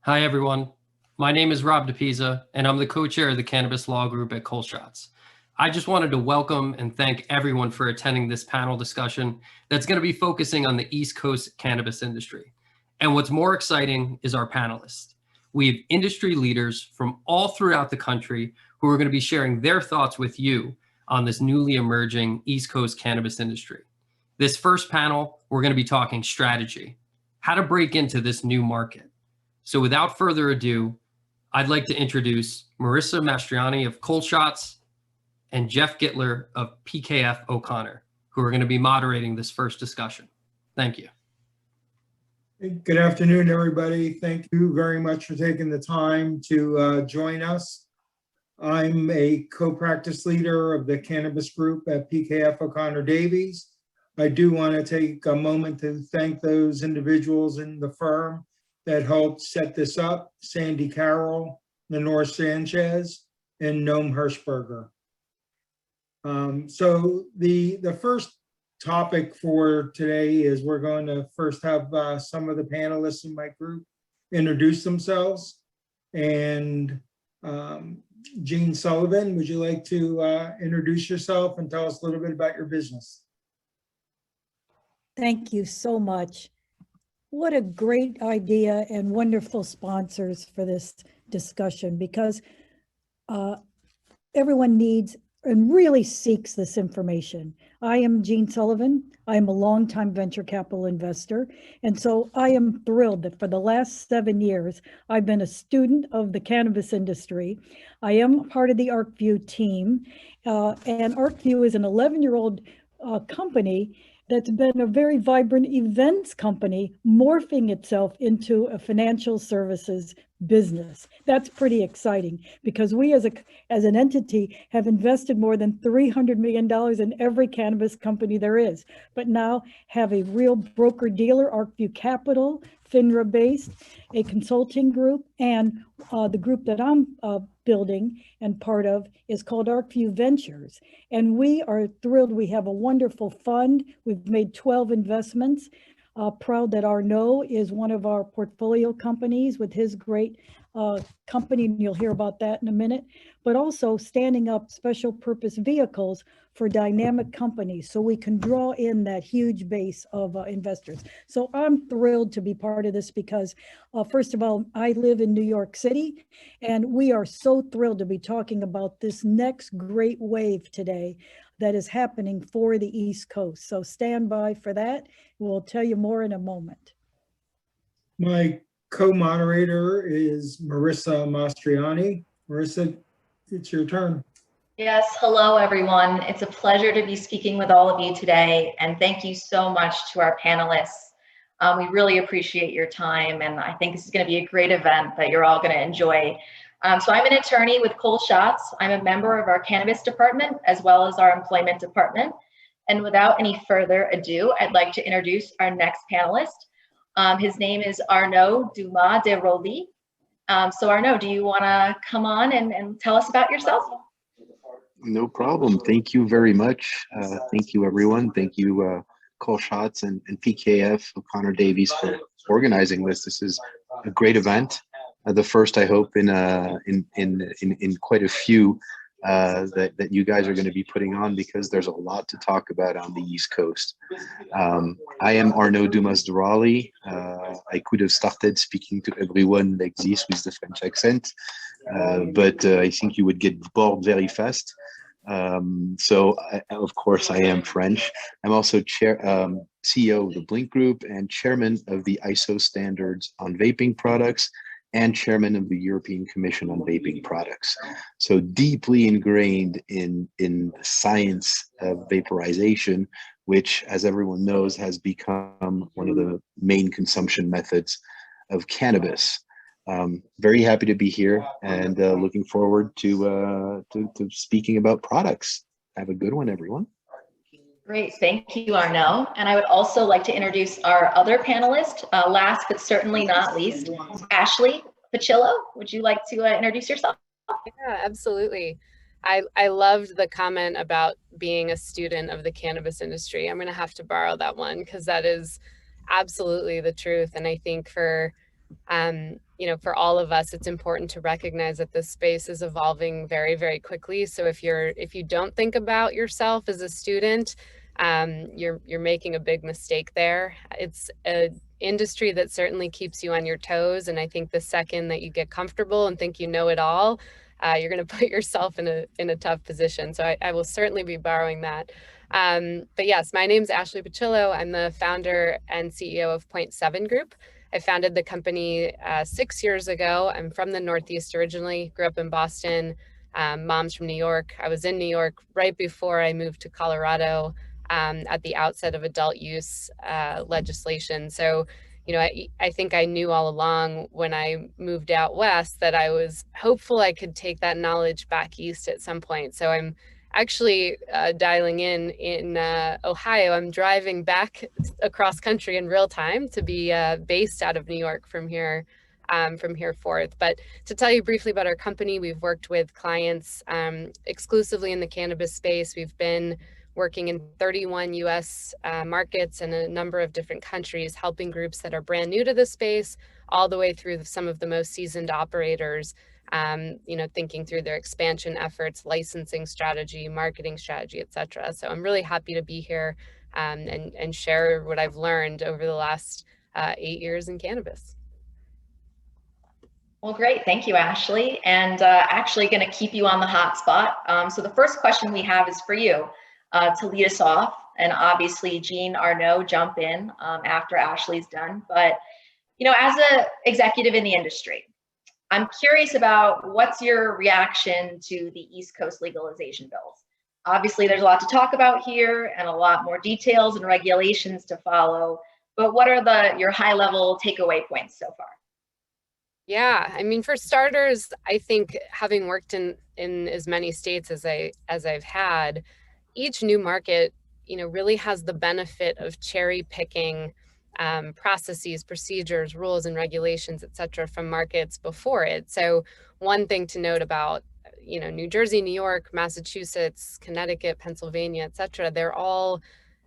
Hi, everyone. My name is Rob DePisa, and I'm the co-chair of the Cannabis Law Group at Coleshots. I just wanted to welcome and thank everyone for attending this panel discussion that's going to be focusing on the East Coast cannabis industry. And what's more exciting is our panelists. We have industry leaders from all throughout the country who are going to be sharing their thoughts with you on this newly emerging East Coast cannabis industry. This first panel, we're going to be talking strategy, how to break into this new market. So without further ado, I'd like to introduce Marissa Mastriani of Coleshots and Jeff Gittler of PKF O'Connor, who are going to be moderating this first discussion. Thank you. Good afternoon, everybody. Thank you very much for taking the time to join us. I'm a co-practice leader of the cannabis group at PKF O'Connor Davies. I do want to take a moment to thank those individuals in the firm that helped set this up: Sandy Carroll, Lenore Sanchez, and Noam Hirschberger. So the first topic for today is we're going to first have some of the panelists in my group introduce themselves. And Jean Sullivan, would you like to introduce yourself and tell us a little bit about your business? Thank you so much. What a great idea and wonderful sponsors for this discussion, because everyone needs and really seeks this information. I am Jean Sullivan. I am a longtime venture capital investor. And so I am thrilled that for the last 7 years, I've been a student of the cannabis industry. I am part of the ArcView team. And ArcView is an 11-year-old company that's been a very vibrant events company, morphing itself into a financial services business. That's pretty exciting, because we as an entity have invested more than $300 million in every cannabis company there is, but now have a real broker-dealer, ArcView Capital, FINRA-based, a consulting group, and the group that I'm building and part of is called ArcView Ventures. And we are thrilled. We have a wonderful fund. We've made 12 investments. Proud that Arnaud is one of our portfolio companies with his great company, and you'll hear about that in a minute, but also standing up special purpose vehicles for dynamic companies so we can draw in that huge base of investors. So I'm thrilled to be part of this because, first of all, I live in New York City, and we are so thrilled to be talking about this next great wave today that is happening for the East Coast. So stand by for that. We'll tell you more in a moment. My co-moderator is Marissa Mastriani. Marissa, it's your turn. Yes, hello everyone. It's a pleasure to be speaking with all of you today, and thank you so much to our panelists. We really appreciate your time, and I think this is going to be a great event that you're all going to enjoy. So I'm an attorney with Coleshots. I'm a member of our cannabis department as well as our employment department. And without any further ado, I'd like to introduce our next panelist. His name is Arnaud Dumas de Roli. So Arnaud, do you want to come on and tell us about yourself? No problem. Thank you very much. Thank you, everyone. Thank you, Coleshots and PKF O'Connor Davies for organizing this. This is a great event. The first, I hope, in quite a few that you guys are going to be putting on, because there's a lot to talk about on the East Coast. I am Arnaud Dumas de Roli. I could have started speaking to everyone like this with the French accent, but I think you would get bored very fast. Of course, I am French. I'm also CEO of the Blink Group and chairman of the ISO standards on vaping products, and chairman of the European Commission on Vaping Products. So deeply ingrained in the science of vaporization, which, as everyone knows, has become one of the main consumption methods of cannabis. Very happy to be here, and looking forward to speaking about products. Have a good one, everyone. Great, thank you, Arnaud. And I would also like to introduce our other panelist, last but certainly not least, Ashley Pacillo. Would you like to introduce yourself? Yeah, absolutely. I loved the comment about being a student of the cannabis industry. I'm going to have to borrow that one, because that is absolutely the truth. And I think for You know, for all of us, it's important to recognize that this space is evolving very, very quickly. So if you don't think about yourself as a student, you're making a big mistake there. It's a industry that certainly keeps you on your toes. And I think the second that you get comfortable and think you know it all, you're going to put yourself in a tough position. So I will certainly be borrowing that. But yes, my name's Ashley Pacillo. I'm the founder and CEO of Point 7 Group. I founded the company 6 years ago. I'm from the Northeast originally, grew up in Boston. Mom's from New York. I was in New York right before I moved to Colorado at the outset of adult use legislation. So, you know, I think I knew all along when I moved out west that I was hopeful I could take that knowledge back east at some point. So I'm actually dialing in Ohio. I'm driving back across country in real time to be based out of New York from here forth. But to tell you briefly about our company, we've worked with clients exclusively in the cannabis space. We've been working in 31 US markets and a number of different countries, helping groups that are brand new to the space, all the way through some of the most seasoned operators, you know, thinking through their expansion efforts, licensing strategy, marketing strategy, et cetera. So I'm really happy to be here and share what I've learned over the last 8 years in cannabis. Well, great. Thank you, Ashley. And actually going to keep you on the hot spot. So the first question we have is for you to lead us off. And obviously, Jean Arnaud, jump in after Ashley's done. But, you know, as an executive in the industry, I'm curious about what's your reaction to the East Coast legalization bills. Obviously, there's a lot to talk about here and a lot more details and regulations to follow. But what are your high-level takeaway points so far? Yeah, I mean, for starters, I think having worked in as many states as I've had, each new market, you know, really has the benefit of cherry picking processes, procedures, rules, and regulations, et cetera, from markets before it. So one thing to note about, you know, New Jersey, New York, Massachusetts, Connecticut, Pennsylvania, et cetera, they're all,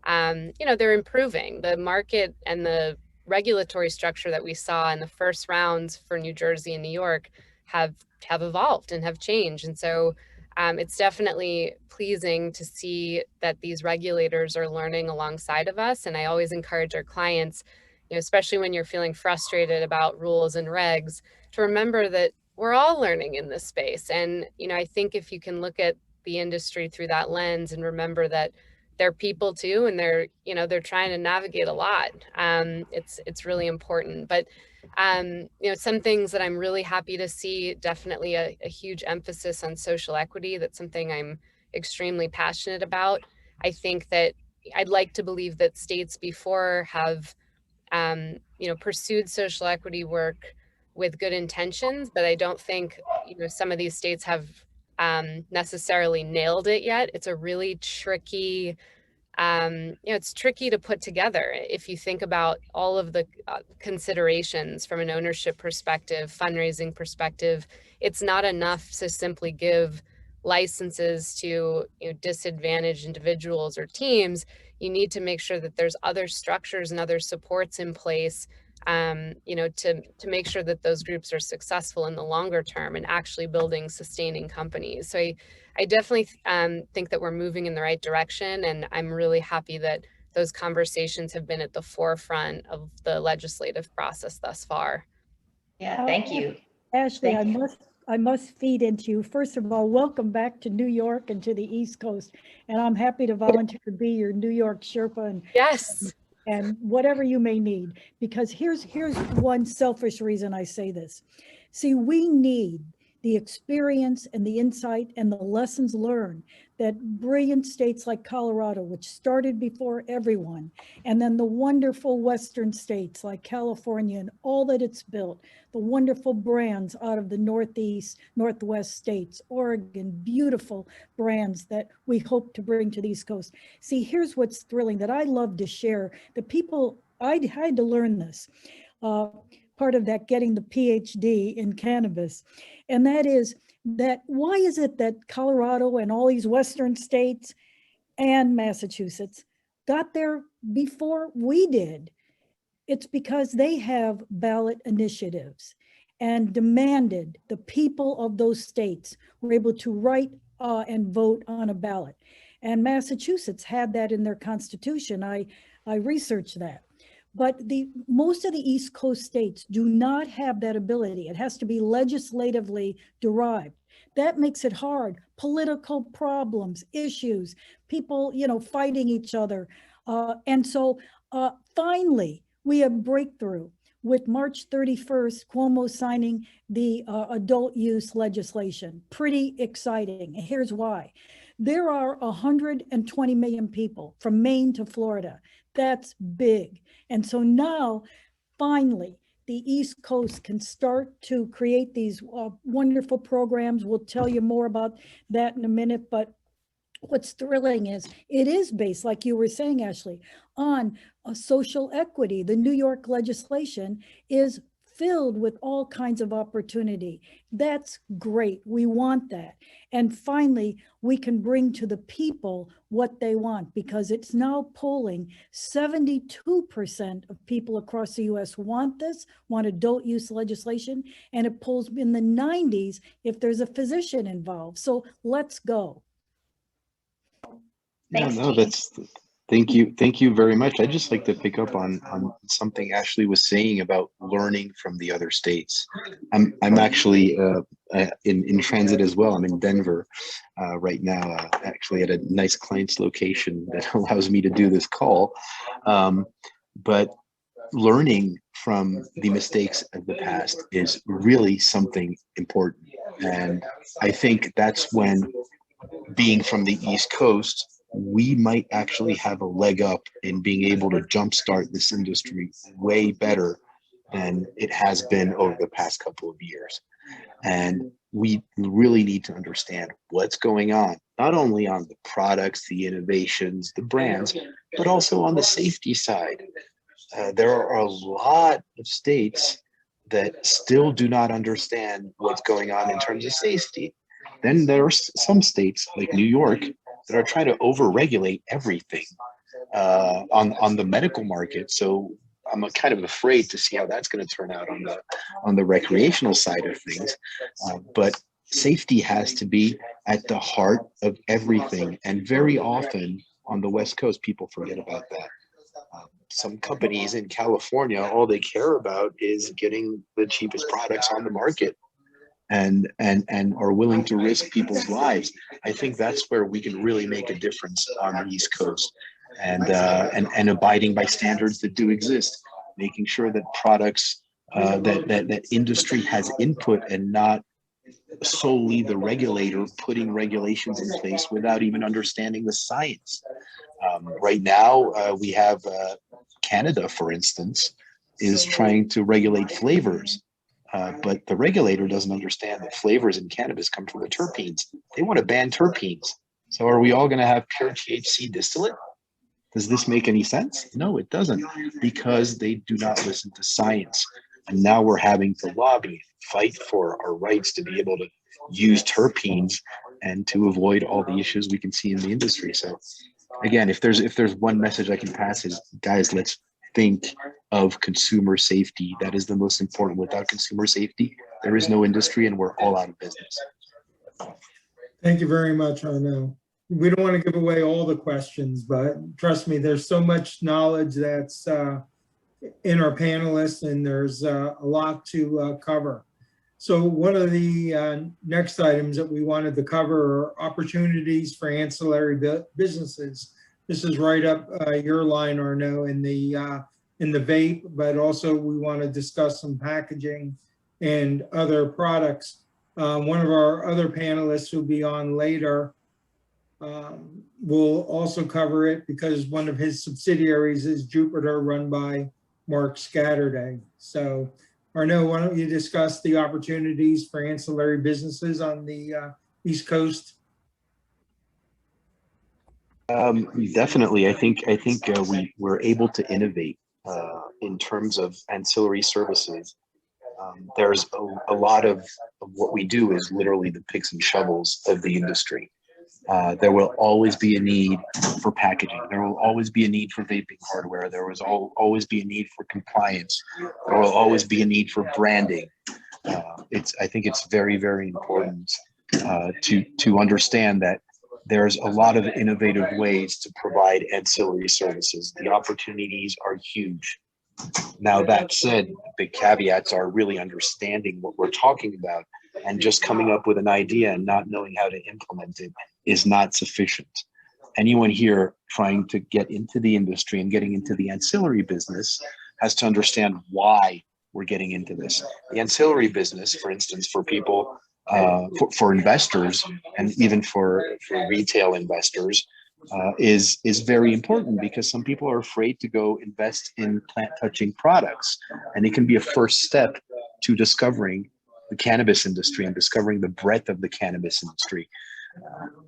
you know, they're improving. The market and the regulatory structure that we saw in the first rounds for New Jersey and New York have evolved and have changed. And so it's definitely pleasing to see that these regulators are learning alongside of us. And I always encourage our clients, you know, especially when you're feeling frustrated about rules and regs, to remember that we're all learning in this space. And, you know, I think if you can look at the industry through that lens and remember that they're people too, and they're, you know, they're trying to navigate a lot. It's really important. But you know, some things that I'm really happy to see, definitely a huge emphasis on social equity. That's something I'm extremely passionate about. I think that I'd like to believe that states before have, you know, pursued social equity work with good intentions, but I don't think, you know, some of these states have necessarily nailed it yet. It's a really tricky, you know, it's tricky to put together. If you think about all of the considerations from an ownership perspective, fundraising perspective, it's not enough to simply give licenses to, you know, disadvantaged individuals or teams. You need to make sure that there's other structures and other supports in place, you know, to make sure that those groups are successful in the longer term and actually building sustaining companies. So I definitely think that we're moving in the right direction, and I'm really happy that those conversations have been at the forefront of the legislative process thus far. Yeah, thank you. Ashley, Thank you. I must feed into you. First of all, welcome back to New York and to the East Coast. And I'm happy to volunteer to be your New York Sherpa Yes. and whatever you may need. Because here's one selfish reason I say this. See, we need the experience and the insight and the lessons learned that brilliant states like Colorado, which started before everyone, and then the wonderful Western states like California and all that it's built, the wonderful brands out of the Northeast, Northwest states, Oregon, beautiful brands that we hope to bring to the East Coast. See, here's what's thrilling that I love to share. The people, I had to learn this. Part of that getting the PhD in cannabis. And that is that why is it that Colorado and all these Western states and Massachusetts got there before we did? It's because they have ballot initiatives and demanded the people of those states were able to write and vote on a ballot. And Massachusetts had that in their constitution. I researched that. But most of the East Coast states do not have that ability. It has to be legislatively derived. That makes it hard. Political problems, issues, people, fighting each other. And so finally, we have breakthrough with March 31st, Cuomo signing the adult use legislation. Pretty exciting. And here's why. There are 120 million people from Maine to Florida. That's big. And so now, finally, the East Coast can start to create these wonderful programs. We'll tell you more about that in a minute, but what's thrilling is it is based, like you were saying, Ashley, on social equity. The New York legislation is filled with all kinds of opportunity. That's great. We want that. And finally, we can bring to the people what they want, because it's now polling 72% of people across the US want this, want adult use legislation, and it polls in the 90s if there's a physician involved. So let's go. Thanks, no, Jean. thank you very much. I'd just like to pick up on something Ashley was saying about learning from the other states. I'm actually in transit as well. I'm in Denver right now, actually at a nice client's location that allows me to do this call. But learning from the mistakes of the past is really something important. And I think that's when, being from the East Coast, we might actually have a leg up in being able to jumpstart this industry way better than it has been over the past couple of years. And we really need to understand what's going on, not only on the products, the innovations, the brands, but also on the safety side. There are a lot of states that still do not understand what's going on in terms of safety. Then there are some states like New York that are trying to over-regulate everything on the medical market. So I'm kind of afraid to see how that's going to turn out on the recreational side of things. But safety has to be at the heart of everything. And very often on the West Coast, people forget about that. Some companies in California, all they care about is getting the cheapest products on the market, and are willing to risk people's lives. I think that's where we can really make a difference on the East Coast, and abiding by standards that do exist, making sure that products that industry has input, and not solely the regulator putting regulations in place without even understanding the science. Right now, we have Canada, for instance, is trying to regulate flavors. But the regulator doesn't understand that flavors in cannabis come from the terpenes. They want to ban terpenes. So are we all going to have pure THC distillate? Does this make any sense? No, it doesn't, because they do not listen to science. And now we're having to lobby, fight for our rights to be able to use terpenes and to avoid all the issues we can see in the industry. So again, if there's one message I can pass is, guys, let's think of consumer safety. That is the most important. Without consumer safety, there is no industry, and we're all out of business. Thank you very much, Arno. We don't want to give away all the questions, but trust me, there's so much knowledge that's in our panelists, and there's a lot to cover. So one of the next items that we wanted to cover are opportunities for ancillary businesses. This is right up your line, Arno, in the vape, but also we want to discuss some packaging and other products. One of our other panelists who'll be on later will also cover it, because one of his subsidiaries is Jupiter, run by Mark Scatterday. So Arno, why don't you discuss the opportunities for ancillary businesses on the East Coast? Definitely. I think we were able to innovate in terms of ancillary services. There's a lot of what we do is literally the picks and shovels of the industry. There will always be a need for packaging. There will always be a need for vaping hardware. There was always be a need for compliance. There will always be a need for branding. I think it's very, very important to understand that there's a lot of innovative ways to provide ancillary services. The opportunities are huge. Now, that said, the big caveats are really understanding what we're talking about, and just coming up with an idea and not knowing how to implement it is not sufficient. Anyone here trying to get into the industry and getting into the ancillary business has to understand why we're getting into this. The ancillary business, for instance, for people, for investors, and even for retail investors, is very important, because some people are afraid to go invest in plant touching products, and it can be a first step to discovering the cannabis industry and discovering the breadth of the cannabis industry.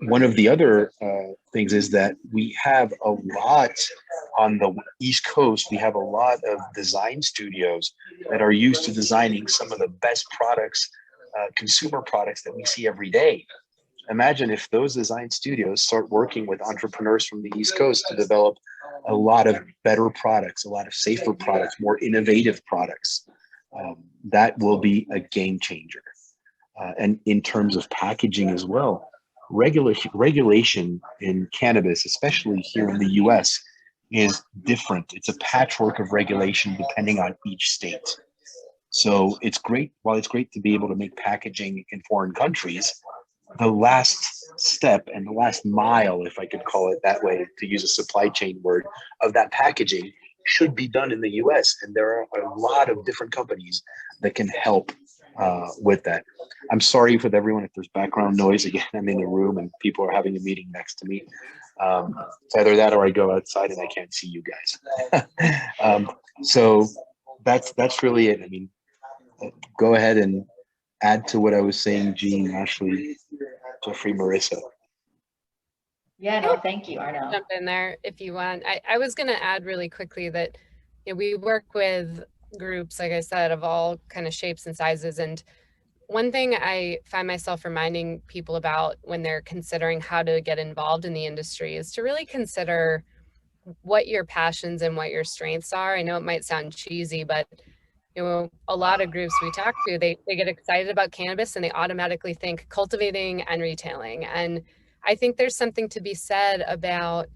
One of the other things is that we have a lot on the East Coast. We have a lot of design studios that are used to designing some of the best products, consumer products that we see every day. Imagine if those design studios start working with entrepreneurs from the East Coast to develop a lot of better products, a lot of safer products, more innovative products. That will be a game changer. And in terms of packaging as well, regulation in cannabis, especially here in the US, is different. It's a patchwork of regulation depending on each state. So it's great, while it's great to be able to make packaging in foreign countries, the last step and the last mile, if I could call it that way, to use a supply chain word, of that packaging should be done in the US. And there are a lot of different companies that can help with that. I'm sorry for everyone if there's background noise. Again, I'm in a room and people are having a meeting next to me. It's either that or I go outside and I can't see you guys. So that's really it. I mean, go ahead and add to what I was saying, Jean, Ashley, Jeffrey, Marissa. Yeah, no, thank you, Arno. Jump in there if you want. I was going to add really quickly that, you know, we work with groups, like I said, of all kind of shapes and sizes. And one thing I find myself reminding people about when they're considering how to get involved in the industry is to really consider what your passions and what your strengths are. I know it might sound cheesy, but you know, a lot of groups we talk to, they get excited about cannabis and they automatically think cultivating and retailing. And I think there's something to be said about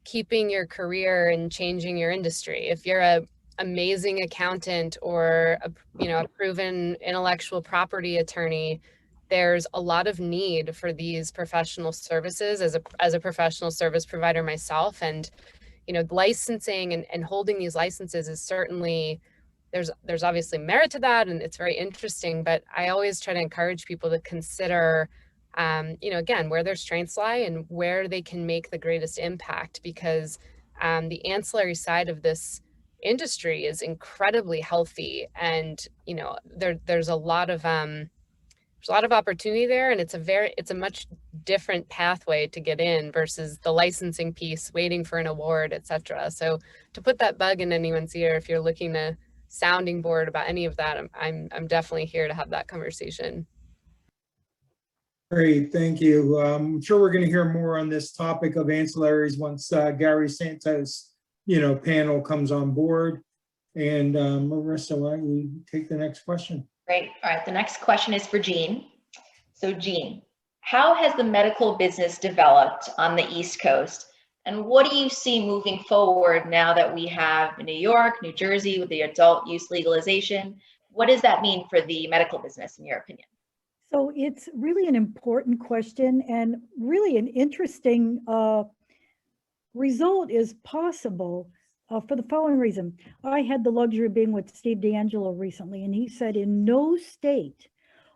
keeping your career and changing your industry. If you're a amazing accountant or a proven intellectual property attorney, there's a lot of need for these professional services as a professional service provider myself. And licensing and holding these licenses is certainly, there's obviously merit to that, and it's very interesting, but I always try to encourage people to consider again, where their strengths lie and where they can make the greatest impact, because the ancillary side of this industry is incredibly healthy, and there's a lot of opportunity there, and it's a much different pathway to get in versus the licensing piece, waiting for an award, etc. So to put that bug in anyone's ear, if you're looking to sounding board about any of that, I'm definitely here to have that conversation. Great, thank you. I'm sure we're going to hear more on this topic of ancillaries once Gary Santos, panel comes on board. And Marissa, why don't you take the next question? Great. All right. The next question is for Jean. So Jean, how has the medical business developed on the East Coast? And what do you see moving forward now that we have New York, New Jersey with the adult use legalization? What does that mean for the medical business, in your opinion? So it's really an important question, and really an interesting result is possible for the following reason. I had the luxury of being with Steve D'Angelo recently, and he said in no state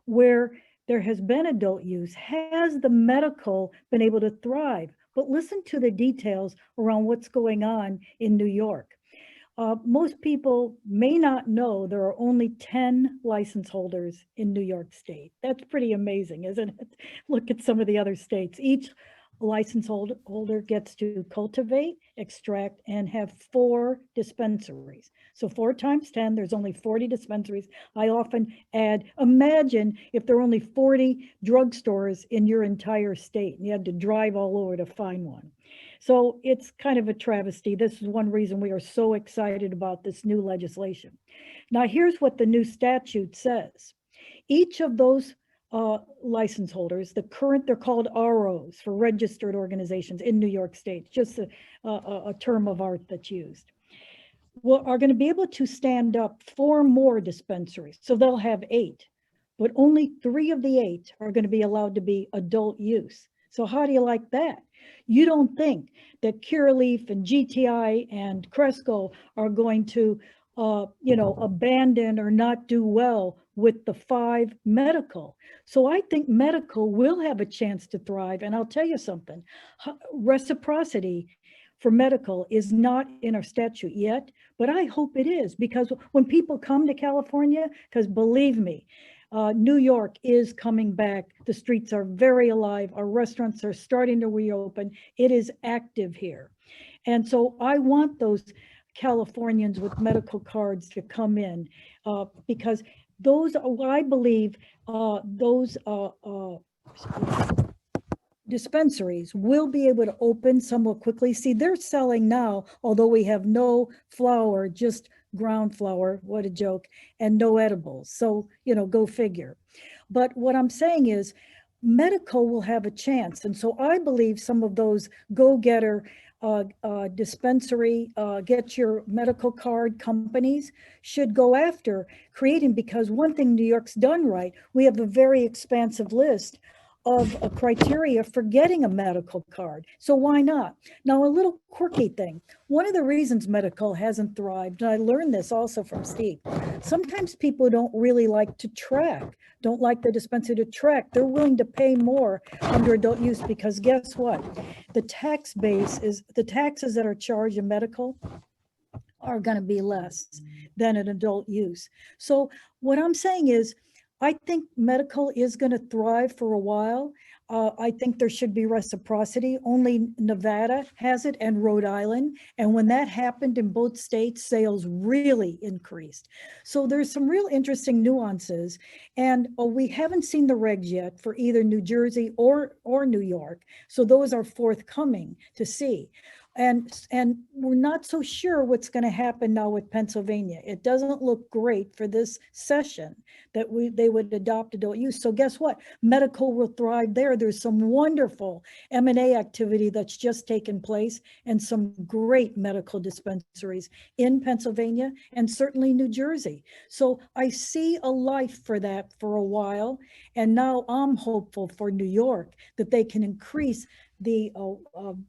where there has been adult use has the medical been able to thrive. But listen to the details around what's going on in New York. Most people may not know there are only 10 license holders in New York State. That's pretty amazing, isn't it? Look at some of the other states. Each license holder gets to cultivate, extract, and have 4 dispensaries. So 4 times 10, there's only 40 dispensaries. I often add, imagine if there are only 40 drugstores in your entire state and you had to drive all over to find one. So it's kind of a travesty. This is one reason we are so excited about this new legislation. Now, here's what the new statute says. Each of those license holders, they're called ROs, for registered organizations in New York State, just a term of art that's used, are going to be able to stand up 4 more dispensaries. So they'll have 8, but only 3 of the 8 are going to be allowed to be adult use. So how do you like that? You don't think that Curaleaf and GTI and Cresco are going to abandon or not do well with the 5 medical. So I think medical will have a chance to thrive. And I'll tell you something, reciprocity for medical is not in our statute yet, but I hope it is, because when people come to California, because believe me, New York is coming back. The streets are very alive. Our restaurants are starting to reopen. It is active here. And so I want those Californians with medical cards to come in because those, I believe, those dispensaries will be able to open somewhat quickly. See, they're selling now, although we have no flour, just ground flour, what a joke, and no edibles. So, go figure. But what I'm saying is medical will have a chance. And so I believe some of those go-getter dispensary, get your medical card companies should go after creating, because one thing New York's done right, we have a very expansive list of a criteria for getting a medical card. So why not? Now, a little quirky thing. One of the reasons medical hasn't thrived, and I learned this also from Steve, sometimes people don't really like to track, don't like the dispensary to track. They're willing to pay more under adult use because guess what? The tax base the taxes that are charged in medical are going to be less than an adult use. So what I'm saying is, I think medical is going to thrive for a while. I think there should be reciprocity. Only Nevada has it and Rhode Island. And when that happened in both states, sales really increased. So there's some real interesting nuances. And we haven't seen the regs yet for either New Jersey or New York. So those are forthcoming to see. And we're not so sure what's going to happen now with Pennsylvania. It doesn't look great for this session that they would adopt adult use. So guess what? Medical will thrive there. There's some wonderful M&A activity that's just taken place and some great medical dispensaries in Pennsylvania and certainly New Jersey. So I see a life for that for a while. And now I'm hopeful for New York that they can increase the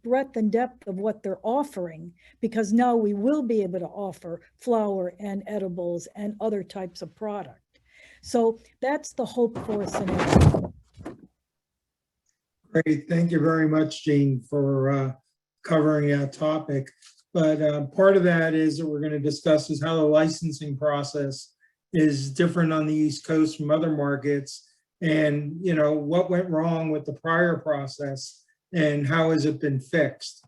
breadth and depth of what they're offering, because now we will be able to offer flour and edibles and other types of product. So that's the hope for scenario. Great, thank you very much, Jean, for covering that topic. But part of that is that we're going to discuss is how the licensing process is different on the East Coast from other markets, and what went wrong with the prior process and how has it been fixed,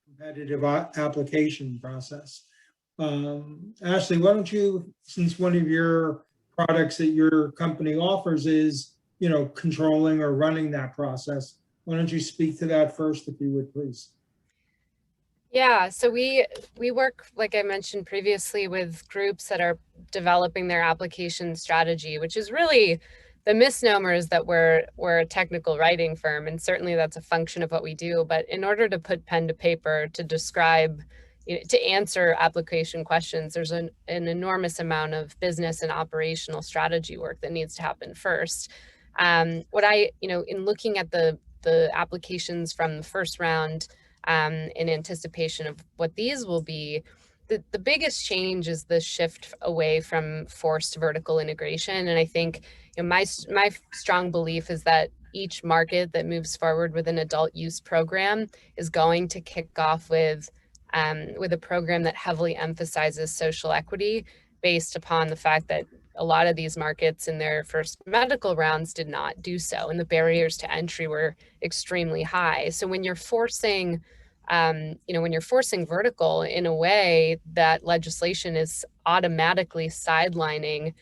competitive application process. Ashley, why don't you, since one of your products that your company offers is, controlling or running that process, why don't you speak to that first, if you would, please? Yeah, so we work, like I mentioned previously, with groups that are developing their application strategy, which is really the misnomer is that we're a technical writing firm, and certainly that's a function of what we do. But in order to put pen to paper to describe, to answer application questions, there's an enormous amount of business and operational strategy work that needs to happen first. What in looking at the applications from the first round, in anticipation of what these will be, the biggest change is the shift away from forced vertical integration. And I think my strong belief is that each market that moves forward with an adult use program is going to kick off with a program that heavily emphasizes social equity, based upon the fact that a lot of these markets in their first medical rounds did not do so, and the barriers to entry were extremely high. So when you're forcing, when you're forcing vertical in a way, that legislation is automatically sidelining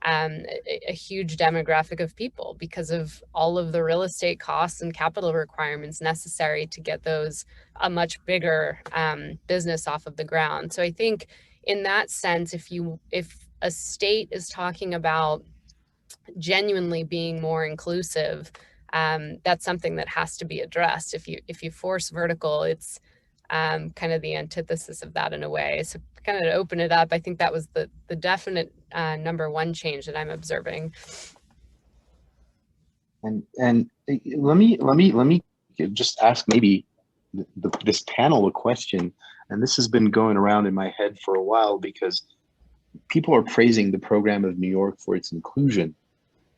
a huge demographic of people because of all of the real estate costs and capital requirements necessary to get those a much bigger business off of the ground. So I think in that sense, if a state is talking about genuinely being more inclusive, that's something that has to be addressed. If you force vertical, it's kind of the antithesis of that in a way. So kind of to open it up, I think that was the definite number one change that I'm observing. And let me just ask maybe this panel a question, and this has been going around in my head for a while, because people are praising the program of New York for its inclusion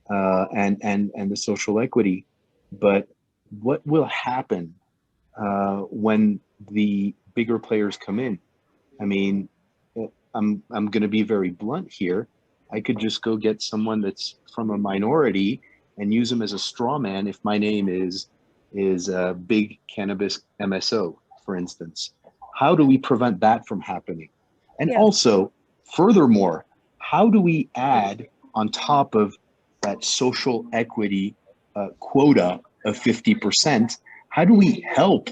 and the social equity, but what will happen when the bigger players come in? I mean, I'm going to be very blunt here. I could just go get someone that's from a minority and use them as a straw man if my name is a big cannabis MSO, for instance. How do we prevent that from happening? And also, furthermore, how do we add on top of that social equity quota of 50%? How do we help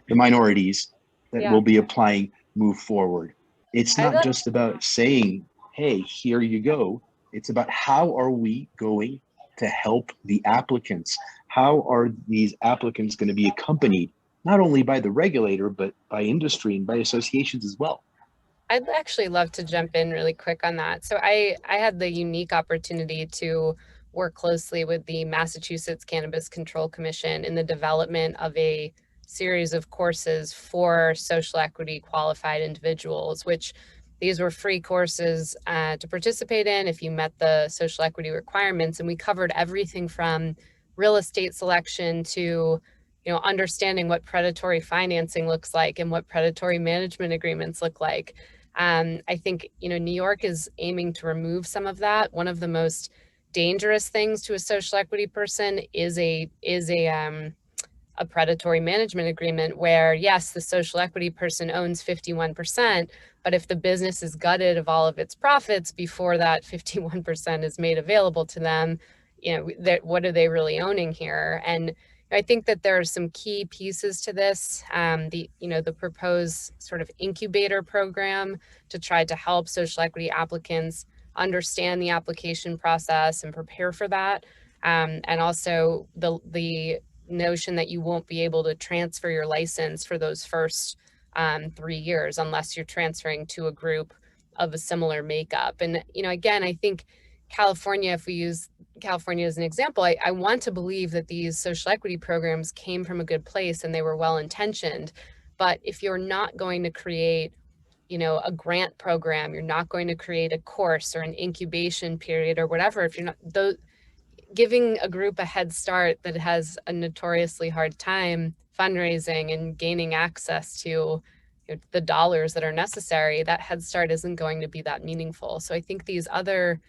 the minorities that will be applying move forward? It's not just about saying, hey, here you go. It's about how are we going to help the applicants? How are these applicants going to be accompanied not only by the regulator, but by industry and by associations as well? I'd actually love to jump in really quick on that. So I had the unique opportunity to work closely with the Massachusetts Cannabis Control Commission in the development of a series of courses for social equity qualified individuals, which these were free courses to participate in if you met the social equity requirements. And we covered everything from real estate selection to understanding what predatory financing looks like and what predatory management agreements look like. I think, New York is aiming to remove some of that. One of the most dangerous things to a social equity person is a predatory management agreement where, yes, the social equity person owns 51%, but if the business is gutted of all of its profits before that 51% is made available to them, what are they really owning here? And I think that there are some key pieces to this. The proposed sort of incubator program to try to help social equity applicants understand the application process and prepare for that. And also the notion that you won't be able to transfer your license for those first 3 years unless you're transferring to a group of a similar makeup. And, again, I think California, if we use California as an example, I want to believe that these social equity programs came from a good place and they were well intentioned. But if you're not going to create, a grant program, you're not going to create a course or an incubation period or whatever, if you're not giving a group a head start that has a notoriously hard time fundraising and gaining access to the dollars that are necessary, that head start isn't going to be that meaningful. So I think these other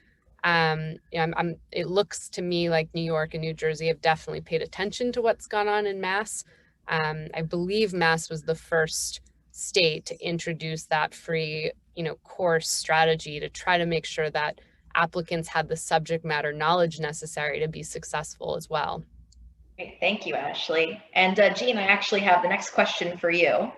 it looks to me like New York and New Jersey have definitely paid attention to what's gone on in Mass. I believe Mass was the first state to introduce that free, course strategy to try to make sure that applicants had the subject matter knowledge necessary to be successful as well. Great, thank you, Ashley. And Jean, I actually have the next question for you.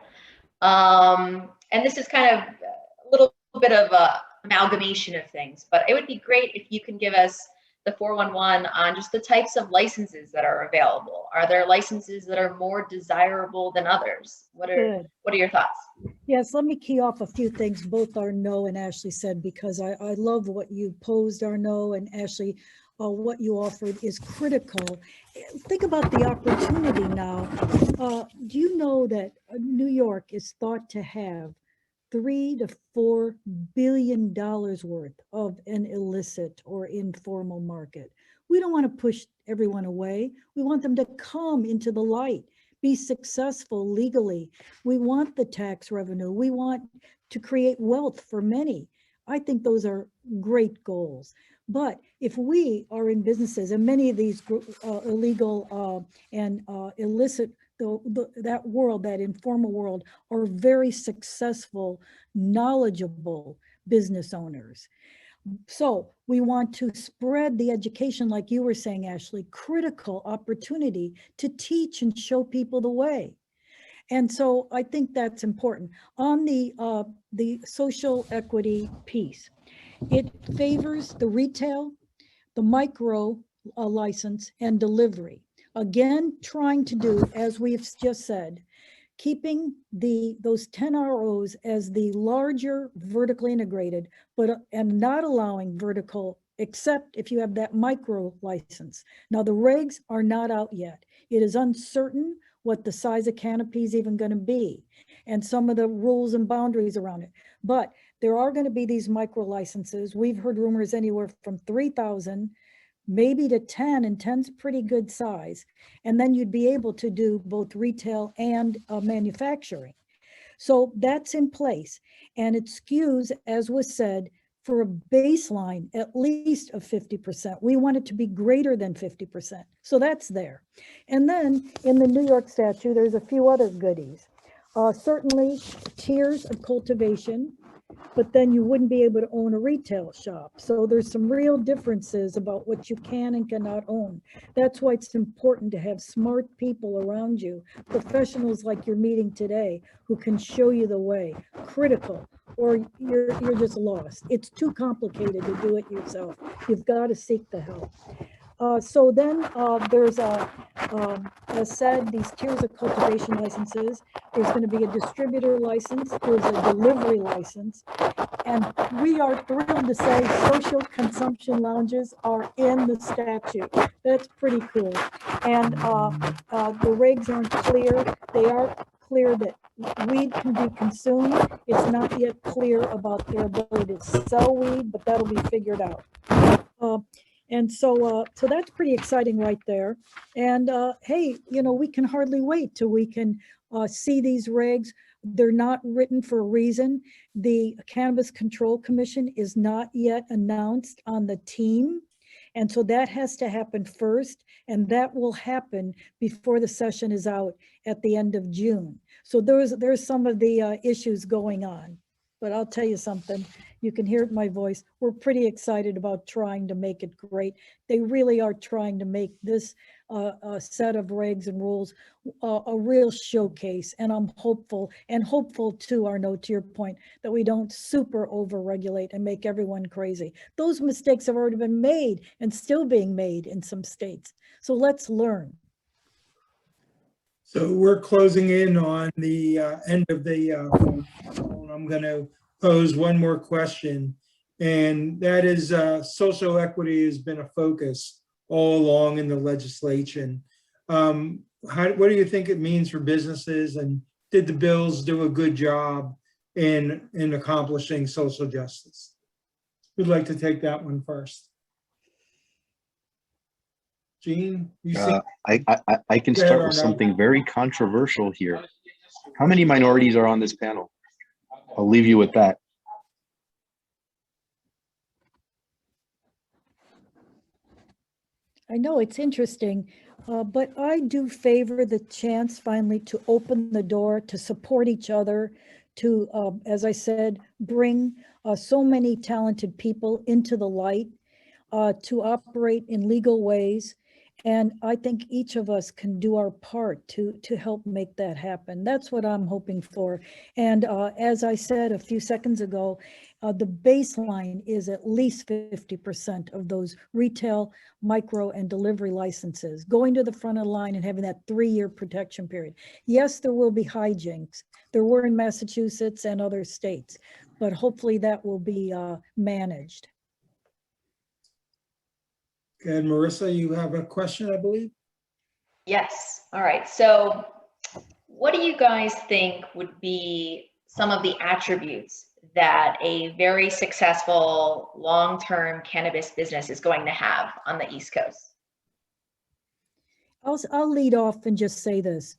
And this is kind of a little bit of a amalgamation of things, but it would be great if you can give us the 411 on just the types of licenses that are available. Are there licenses that are more desirable than others? What are your thoughts? Yes, let me key off a few things both Arnaud and Ashley said, because I love what you posed, Arnaud, and Ashley, what you offered is critical. Think about the opportunity now. Do you know that New York is thought to have $3 to $4 billion worth of an illicit or informal market? We don't want to push everyone away. We want them to come into the light, be successful legally. We want the tax revenue. We want to create wealth for many. I think those are great goals. But if we are in businesses, and many of these illegal and illicit, that world, that informal world, are very successful, knowledgeable business owners. So we want to spread the education, like you were saying, Ashley, critical opportunity to teach and show people the way. And so I think that's important. On the social equity piece, it favors the retail, the micro license, and delivery. Again, trying to do, as we've just said, keeping those 10 ROs as the larger vertically integrated, and not allowing vertical except if you have that micro license. Now the regs are not out yet. It is uncertain what the size of canopy is even going to be and some of the rules and boundaries around it. But there are going to be these micro licenses. We've heard rumors anywhere from 3,000 maybe to 10, and 10's pretty good size. And then you'd be able to do both retail and manufacturing. So that's in place. And it skews, as was said, for a baseline at least of 50%. We want it to be greater than 50%. So that's there. And then in the New York statute, there's a few other goodies. Certainly tiers of cultivation, but then you wouldn't be able to own a retail shop. So there's some real differences about what you can and cannot own. That's why it's important to have smart people around you, professionals like you're meeting today, who can show you the way, critical, or you're just lost. It's too complicated to do it yourself. You've got to seek the help. So then there's as said, these tiers of cultivation licenses. There's going to be a distributor license. There's a delivery license. And we are thrilled to say social consumption lounges are in the statute. That's pretty cool. And the regs aren't clear. They are clear that weed can be consumed. It's not yet clear about their ability to sell weed, but that'll be figured out. And so that's pretty exciting right there. And hey, we can hardly wait till we can see these regs. They're not written for a reason. The Cannabis Control Commission is not yet announced on the team. And so that has to happen first, and that will happen before the session is out at the end of June. So there's some of the issues going on. But I'll tell you something, you can hear it in my voice. We're pretty excited about trying to make it great. They really are trying to make this set of regs and rules a real showcase. And I'm hopeful too, Arno, to your point, that we don't super over-regulate and make everyone crazy. Those mistakes have already been made and still being made in some states. So let's learn. So we're closing in on the end of the I'm going to pose one more question, and that is social equity has been a focus all along in the legislation. What do you think it means for businesses, and did the bills do a good job in accomplishing social justice? Who'd like to take that one first? Gene, you see? I can start with something very controversial here. How many minorities are on this panel? I'll leave you with that. I know it's interesting, but I do favor the chance finally to open the door, to support each other, to, as I said, bring so many talented people into the light, to operate in legal ways. And I think each of us can do our part to help make that happen. That's what I'm hoping for. And as I said a few seconds ago, the baseline is at least 50% of those retail, micro, and delivery licenses, going to the front of the line and having that 3-year protection period. Yes, there will be hijinks. There were in Massachusetts and other states, but hopefully that will be managed. And Marissa, you have a question, I believe? Yes. All right. So what do you guys think would be some of the attributes that a very successful long-term cannabis business is going to have on the East Coast? I'll lead off and just say this.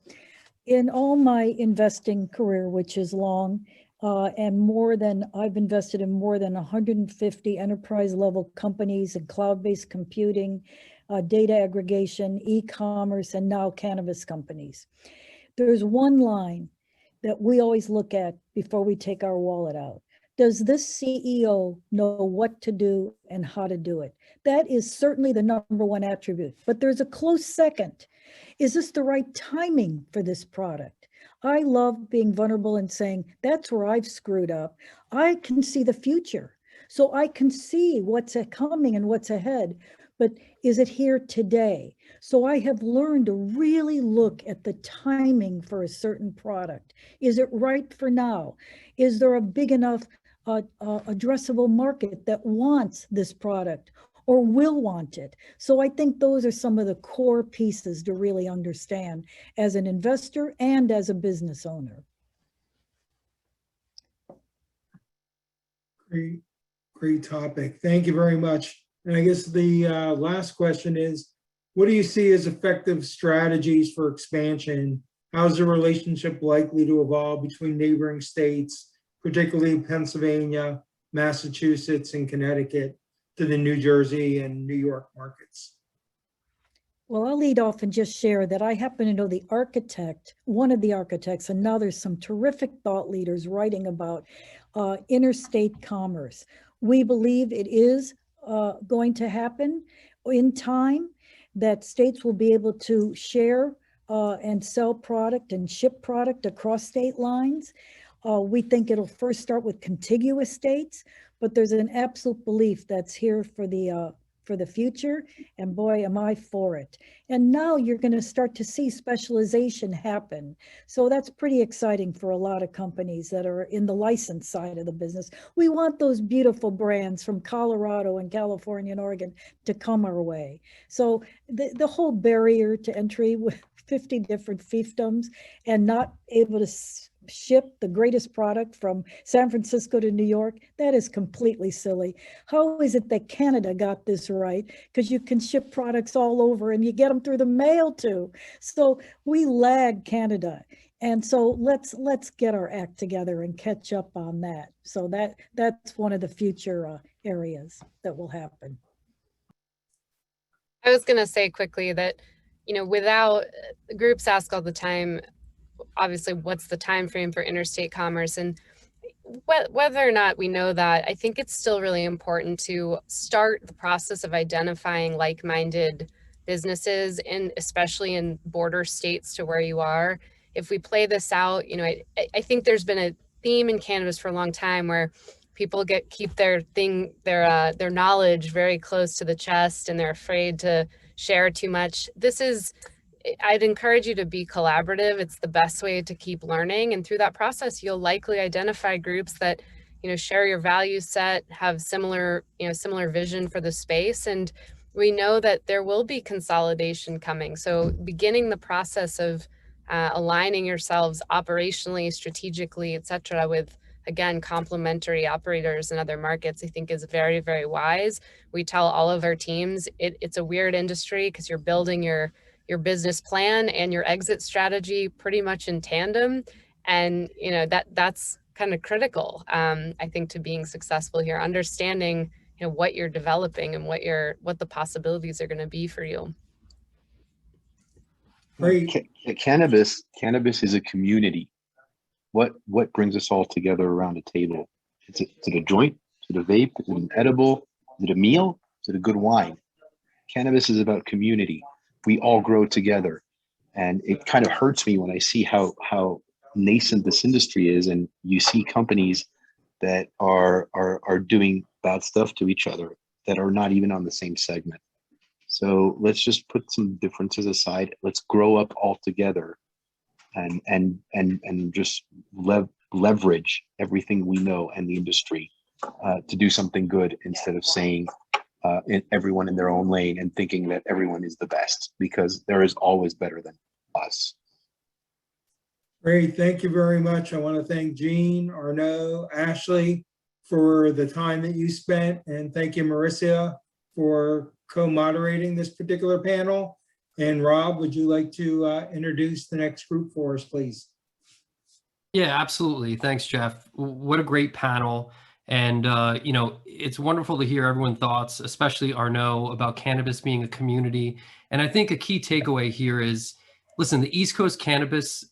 In all my investing career, which is long, And I've invested in more than 150 enterprise level companies in cloud-based computing, data aggregation, e-commerce, and now cannabis companies. There's one line that we always look at before we take our wallet out. Does this CEO know what to do and how to do it? That is certainly the number one attribute, but there's a close second. Is this the right timing for this product? I love being vulnerable and saying, that's where I've screwed up. I can see the future. So I can see what's coming and what's ahead, but is it here today? So I have learned to really look at the timing for a certain product. Is it right for now? Is there a big enough addressable market that wants this product or will want it? So I think those are some of the core pieces to really understand as an investor and as a business owner. Great topic. Thank you very much. And I guess the last question is, what do you see as effective strategies for expansion? How's the relationship likely to evolve between neighboring states, particularly Pennsylvania, Massachusetts, and Connecticut, to the New Jersey and New York markets? Well, I'll lead off and just share that I happen to know the architect, one of the architects, and now there's some terrific thought leaders writing about interstate commerce. We believe it is going to happen in time, that states will be able to share and sell product and ship product across state lines. We think it'll first start with contiguous states, but there's an absolute belief that's here for the future, and boy, am I for it. And now you're going to start to see specialization happen. So that's pretty exciting for a lot of companies that are in the license side of the business. We want those beautiful brands from Colorado and California and Oregon to come our way. So the whole barrier to entry with 50 different fiefdoms and not able to ship the greatest product from San Francisco to New York, that is completely silly. How is it that Canada got this right? Because you can ship products all over and you get them through the mail too. So we lag Canada. And so let's get our act together and catch up on that. So that's one of the future areas that will happen. I was going to say quickly that, without groups ask all the time, obviously, what's the time frame for interstate commerce? And whether or not we know that, I think it's still really important to start the process of identifying like-minded businesses, and especially in border states to where you are. If we play this out, I think there's been a theme in cannabis for a long time where people keep their knowledge very close to the chest, and they're afraid to share too much. I'd encourage you to be collaborative. It's the best way to keep learning. And through that process, you'll likely identify groups that, share your value set, have similar vision for the space. And we know that there will be consolidation coming. So beginning the process of aligning yourselves operationally, strategically, et cetera, with, again, complementary operators in other markets, I think is very, very wise. We tell all of our teams, it's a weird industry because you're building your business plan and your exit strategy pretty much in tandem. And, that's kind of critical, I think, to being successful here, understanding, what you're developing and what the possibilities are going to be for you. Great. Cannabis is a community. What brings us all together around a table? Is it a joint? Is it a vape? Is it an edible? Is it a meal? Is it a good wine? Cannabis is about community. We all grow together, and it kind of hurts me when I see how nascent this industry is, and you see companies that are doing bad stuff to each other that are not even on the same segment. So let's just put some differences aside. Let's grow up all together, and just leverage everything we know and the industry to do something good, instead of saying everyone in their own lane and thinking that everyone is the best, because there is always better than us. Great, thank you very much. I want to thank Jean, Arnaud, Ashley for the time that you spent, and thank you, Marissa, for co-moderating this particular panel. And Rob, would you like to introduce the next group for us, please? Yeah, absolutely. Thanks, Jeff. What a great panel. And, it's wonderful to hear everyone's thoughts, especially Arnaud, about cannabis being a community. And I think a key takeaway here is, listen, the East Coast cannabis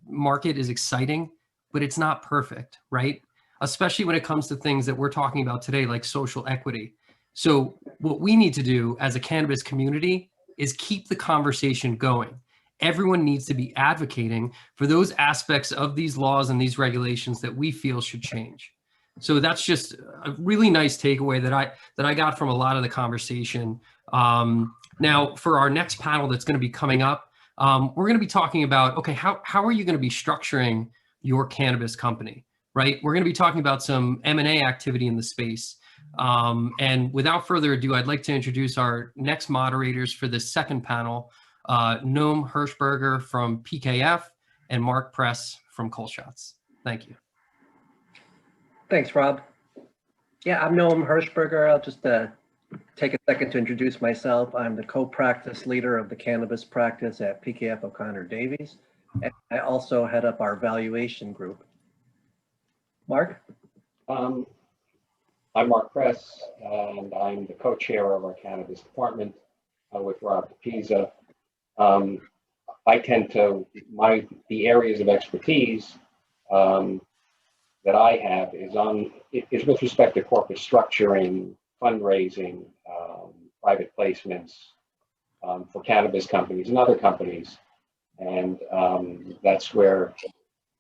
market is exciting, but it's not perfect, right? Especially when it comes to things that we're talking about today, like social equity. So what we need to do as a cannabis community is keep the conversation going. Everyone needs to be advocating for those aspects of these laws and these regulations that we feel should change. So that's just a really nice takeaway that I got from a lot of the conversation. Now, for our next panel that's going to be coming up, we're going to be talking about, okay, how are you going to be structuring your cannabis company, right? We're going to be talking about some M&A activity in the space. And without further ado, I'd like to introduce our next moderators for this second panel. Noam Hirschberger from PKF and Mark Press from Colshots. Thank you. Thanks, Rob. Yeah, I'm Noam Hirschberger. I'll just take a second to introduce myself. I'm the co-practice leader of the cannabis practice at PKF O'Connor Davies. And I also head up our valuation group. Mark? I'm Mark Press, and I'm the co-chair of our cannabis department with Rob DePisa. I tend to, the areas of expertise that I have is with respect to corporate structuring, fundraising, private placements for cannabis companies and other companies. And that's where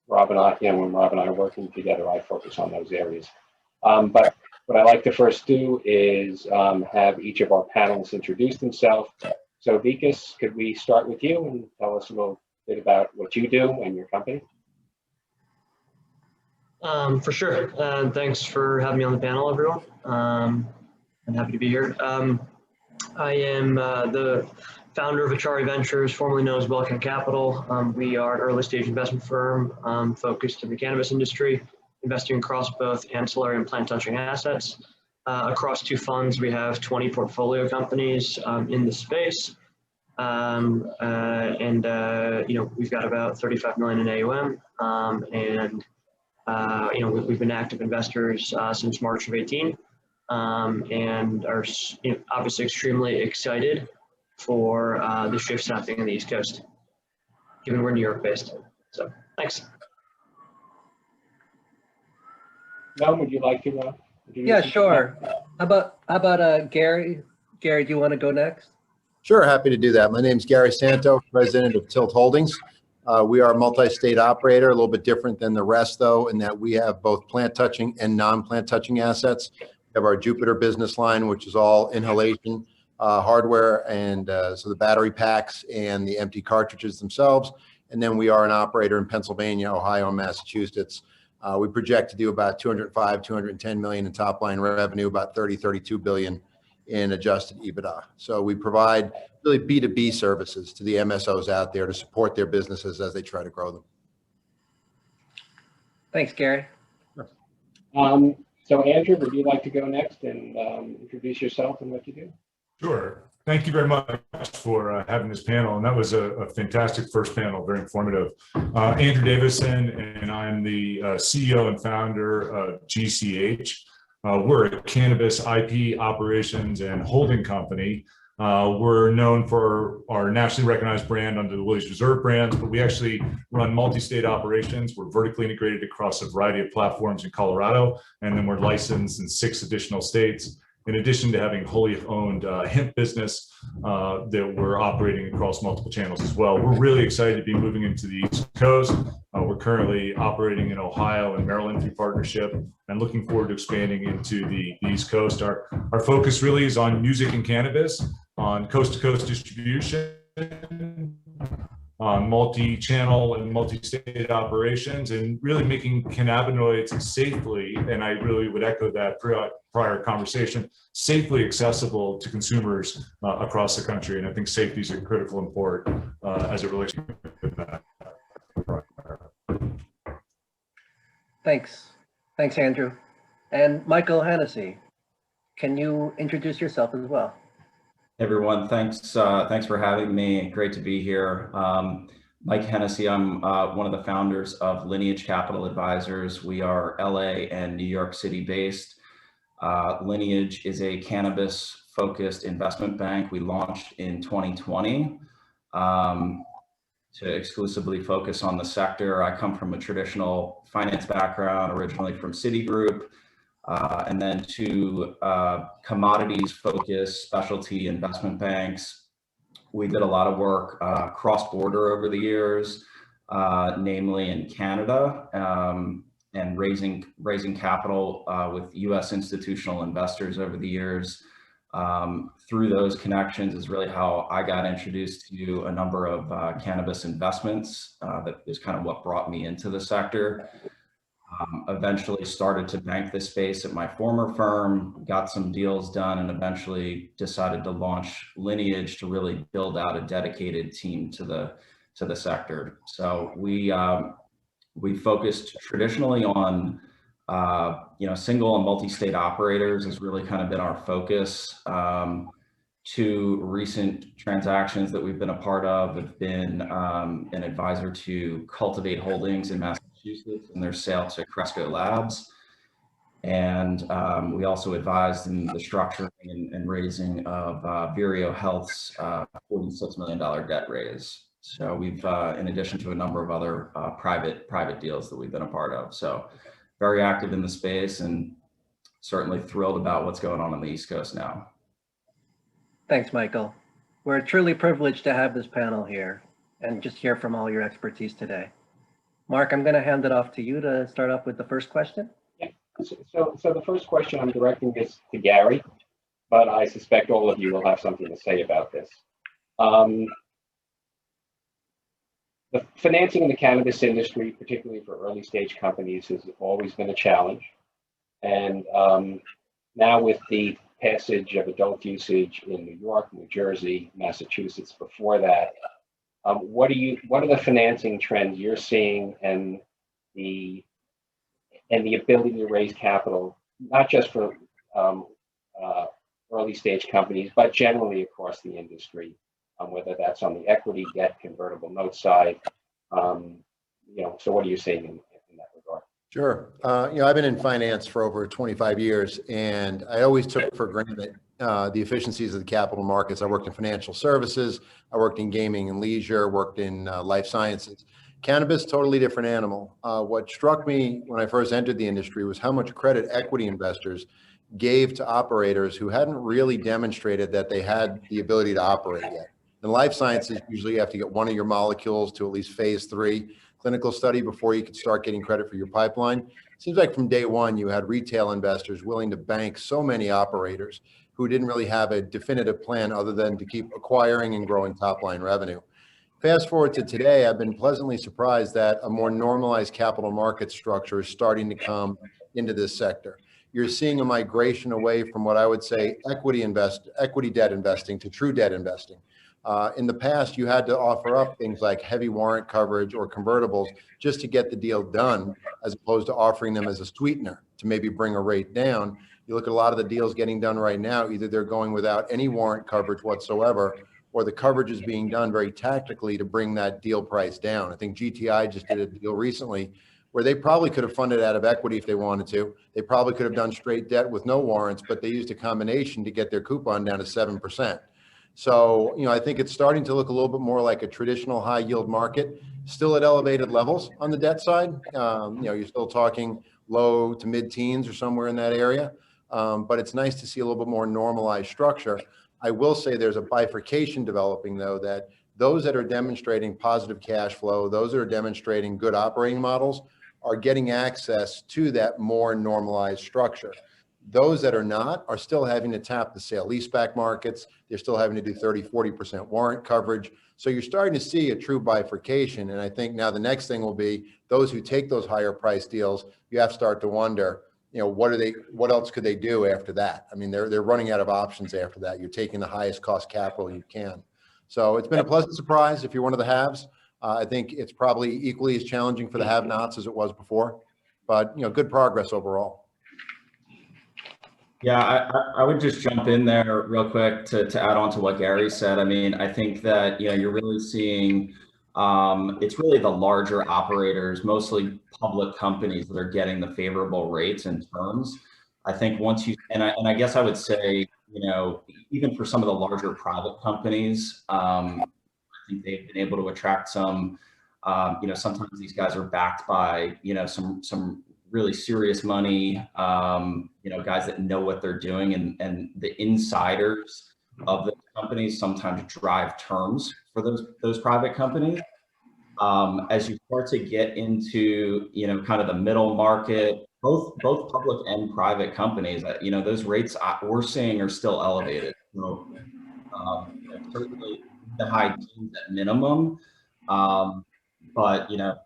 Rob and I, when Rob and I are working together, I focus on those areas. But what I like to first do is have each of our panelists introduce themselves. So Vikas, could we start with you and tell us a little bit about what you do and your company? For sure. Thanks for having me on the panel, everyone. I'm happy to be here. I am the founder of Achari Ventures, formerly known as Wellcome Capital. We are an early stage investment firm focused in the cannabis industry, investing across both ancillary and plant touching assets. Across two funds, we have 20 portfolio companies in the space. We've got about 35 million in AUM. We've been active investors since March of 18 and are obviously extremely excited for the shifts happening on the East Coast, given we're New York based. So thanks. Mel, would you like to? Yeah, sure. How about Gary? Gary, do you want to go next? Sure, happy to do that. My name is Gary Santo, president of Tilt Holdings. We are a multi-state operator, a little bit different than the rest, though, in that we have both plant touching and non-plant touching assets. We have our Jupiter business line, which is all inhalation hardware, and so the battery packs and the empty cartridges themselves. And then we are an operator in Pennsylvania, Ohio, and Massachusetts. We project to do about 205, 210 million in top line revenue, about 30, 32 billion in adjusted EBITDA. So we provide really B2B services to the MSOs out there to support their businesses as they try to grow them. Thanks, Gary. Sure. So Andrew, would you like to go next and introduce yourself and what you do? Sure. Thank you very much for having this panel. And that was a fantastic first panel, very informative. Andrew Davison, and I'm the CEO and founder of GCH. We're a cannabis IP operations and holding company. We're known for our nationally recognized brand under the Willie's Reserve brands, but we actually run multi-state operations. We're vertically integrated across a variety of platforms in Colorado, and then we're licensed in 6 additional states, in addition to having wholly owned hemp business that we're operating across multiple channels as well. We're really excited to be moving into the East Coast. We're currently operating in Ohio and Maryland through partnership, and looking forward to expanding into the East Coast. Our focus really is on music and cannabis, on coast-to-coast distribution, on multi-channel and multi-state operations, and really making cannabinoids safely, and I really would echo that prior conversation, safely accessible to consumers across the country. And I think safety is a critical import as it relates to that. Thanks, Andrew. And Michael Hennessy, can you introduce yourself as well? Hey everyone, thanks for having me. Great to be here. Mike Hennessy. I'm one of the founders of Lineage Capital Advisors. We are LA and New York City based. Lineage is a cannabis focused investment bank. We launched in 2020 to exclusively focus on the sector. I come from a traditional finance background, originally from Citigroup, and then to commodities focused specialty investment banks. We did a lot of work cross-border over the years, namely in Canada, and raising capital with U.S. institutional investors over the years. Through those connections is really how I got introduced to a number of cannabis investments. That is kind of what brought me into the sector. Eventually started to bank this space at my former firm, got some deals done, and eventually decided to launch Lineage to really build out a dedicated team to the sector. So we focused traditionally on single and multi-state operators has really kind of been our focus. Two recent transactions that we've been a part of have been an advisor to Cultivate Holdings in Massachusetts and their sale to Cresco Labs. And we also advised in the structuring and raising of Vireo Health's $46 million debt raise. So we've, in addition to a number of other private deals that we've been a part of. So very active in the space and certainly thrilled about what's going on the East Coast now. Thanks, Michael. We're truly privileged to have this panel here and just hear from all your expertise today. Mark, I'm going to hand it off to you to start off with the first question. Yeah. So the first question, I'm directing this to Gary, but I suspect all of you will have something to say about this. The financing in the cannabis industry, particularly for early stage companies, has always been a challenge. And now with the passage of adult usage in New York, New Jersey, Massachusetts before that, what are the financing trends you're seeing and the ability to raise capital, not just for early stage companies, but generally across the industry, whether that's on the equity, debt, convertible note side. So what are you seeing in that regard? Sure. I've been in finance for over 25 years, and I always took for granted the efficiencies of the capital markets. I worked in financial services, I worked in gaming and leisure, worked in life sciences. Cannabis, totally different animal. What struck me when I first entered the industry was how much credit equity investors gave to operators who hadn't really demonstrated that they had the ability to operate yet. In life sciences, usually you have to get one of your molecules to at least phase 3 clinical study before you could start getting credit for your pipeline. It seems like from day one, you had retail investors willing to bank so many operators who didn't really have a definitive plan other than to keep acquiring and growing top line revenue. Fast forward to today, I've been pleasantly surprised that a more normalized capital market structure is starting to come into this sector. You're seeing a migration away from what I would say equity debt investing to true debt investing. In the past, you had to offer up things like heavy warrant coverage or convertibles just to get the deal done, as opposed to offering them as a sweetener to maybe bring a rate down. You look at a lot of the deals getting done right now, either they're going without any warrant coverage whatsoever, or the coverage is being done very tactically to bring that deal price down. I think GTI just did a deal recently where they probably could have funded out of equity if they wanted to. They probably could have done straight debt with no warrants, but they used a combination to get their coupon down to 7%. So, I think it's starting to look a little bit more like a traditional high yield market, still at elevated levels on the debt side. You're still talking low to mid teens or somewhere in that area. But it's nice to see a little bit more normalized structure. I will say there's a bifurcation developing though, that those that are demonstrating positive cash flow, those that are demonstrating good operating models are getting access to that more normalized structure. Those that are not are still having to tap the sale leaseback markets. They're still having to do 30-40% warrant coverage. So you're starting to see a true bifurcation. And I think now the next thing will be those who take those higher price deals, you have to start to wonder, what else could they do after that? I mean, they're running out of options after that. You're taking the highest cost capital you can. So it's been a pleasant surprise if you're one of the haves. I think it's probably equally as challenging for the have-nots as it was before, but good progress overall. Yeah, I would just jump in there real quick to add on to what Gary said. I mean, I think that, you're really seeing It's really the larger operators, mostly public companies, that are getting the favorable rates and terms. I think once you, and I guess I would say, you know, even for some of the larger private companies, I think they've been able to attract some, you know, sometimes these guys are backed by, you know, some really serious money, you know, guys that know what they're doing, and the insiders of the companies sometimes drive terms for those private companies. As you start to get into, you know, kind of the middle market, both public and private companies, you know, those rates we're seeing are still elevated. So certainly the high teens at minimum. But, you know,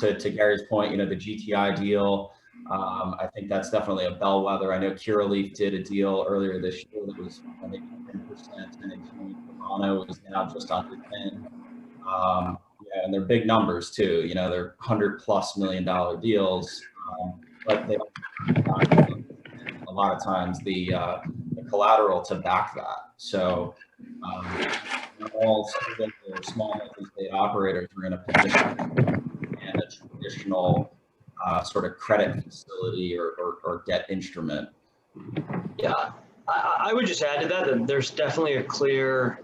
to Gary's point, you know, the GTI deal, I think that's definitely a bellwether. I know Curaleaf did a deal earlier this year that was maybe 10%, and Toronto is now just under 10. Yeah, and they're big numbers too. You know, they're $100+ million deals, but they a lot of times the collateral to back that. So all small multi-state operators are in a position and a traditional sort of credit facility or debt instrument. Yeah, I would just add to that there's definitely a clear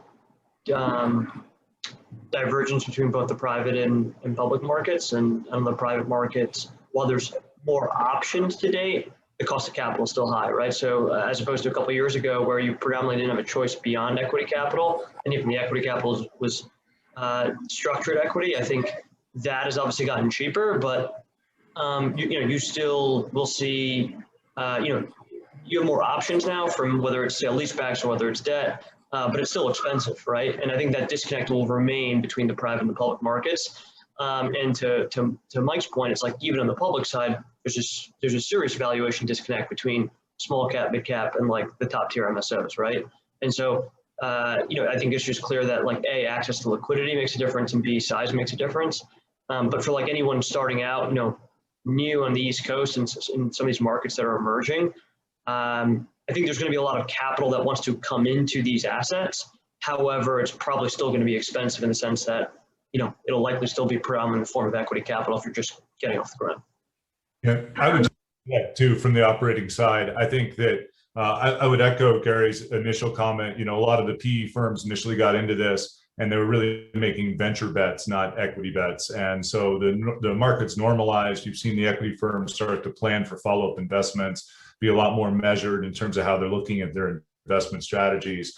divergence between both the private and public markets, and on the private markets, while there's more options today, the cost of capital is still high, right? So as opposed to a couple of years ago where you predominantly didn't have a choice beyond equity capital, and even the equity capital was structured equity, I think that has obviously gotten cheaper, but you know, you still will see, you know, you have more options now from whether it's sale leasebacks or whether it's debt, but it's still expensive, right? And I think that disconnect will remain between the private and the public markets. And to Mike's point, it's like even on the public side, there's a serious valuation disconnect between small cap, mid cap, and like the top tier MSOs, right? And so, you know, I think it's just clear that like A, access to liquidity makes a difference, and B, size makes a difference. But for like anyone starting out, you know, new on the East Coast and in some of these markets that are emerging, I think there's going to be a lot of capital that wants to come into these assets. However, it's probably still going to be expensive in the sense that, you know, it'll likely still be predominant in the form of equity capital if you're just getting off the ground. Yeah, I would add too, from the operating side, I think that I would echo Gary's initial comment. You know, a lot of the PE firms initially got into this and they were really making venture bets, not equity bets. And so the market's normalized. You've seen the equity firms start to plan for follow-up investments, be a lot more measured in terms of how they're looking at their investment strategies.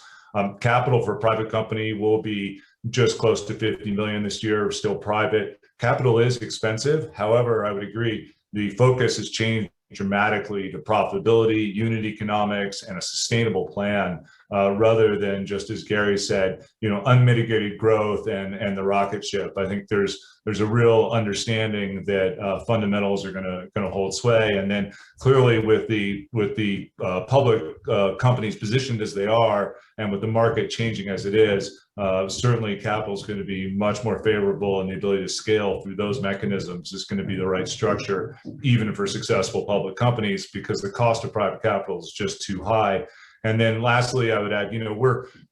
Capital for a private company will be just close to 50 million this year, still private. Capital is expensive. However, I would agree, the focus has changed dramatically to profitability, unit economics, and a sustainable plan, rather than just, as Gary said, you know, unmitigated growth and the rocket ship. I think there's a real understanding that fundamentals are going to hold sway, and then clearly with the public companies positioned as they are, and with the market changing as it is, certainly capital is going to be much more favorable, and the ability to scale through those mechanisms is going to be the right structure, even for successful public companies, because the cost of private capital is just too high. And then lastly, I would add, you know,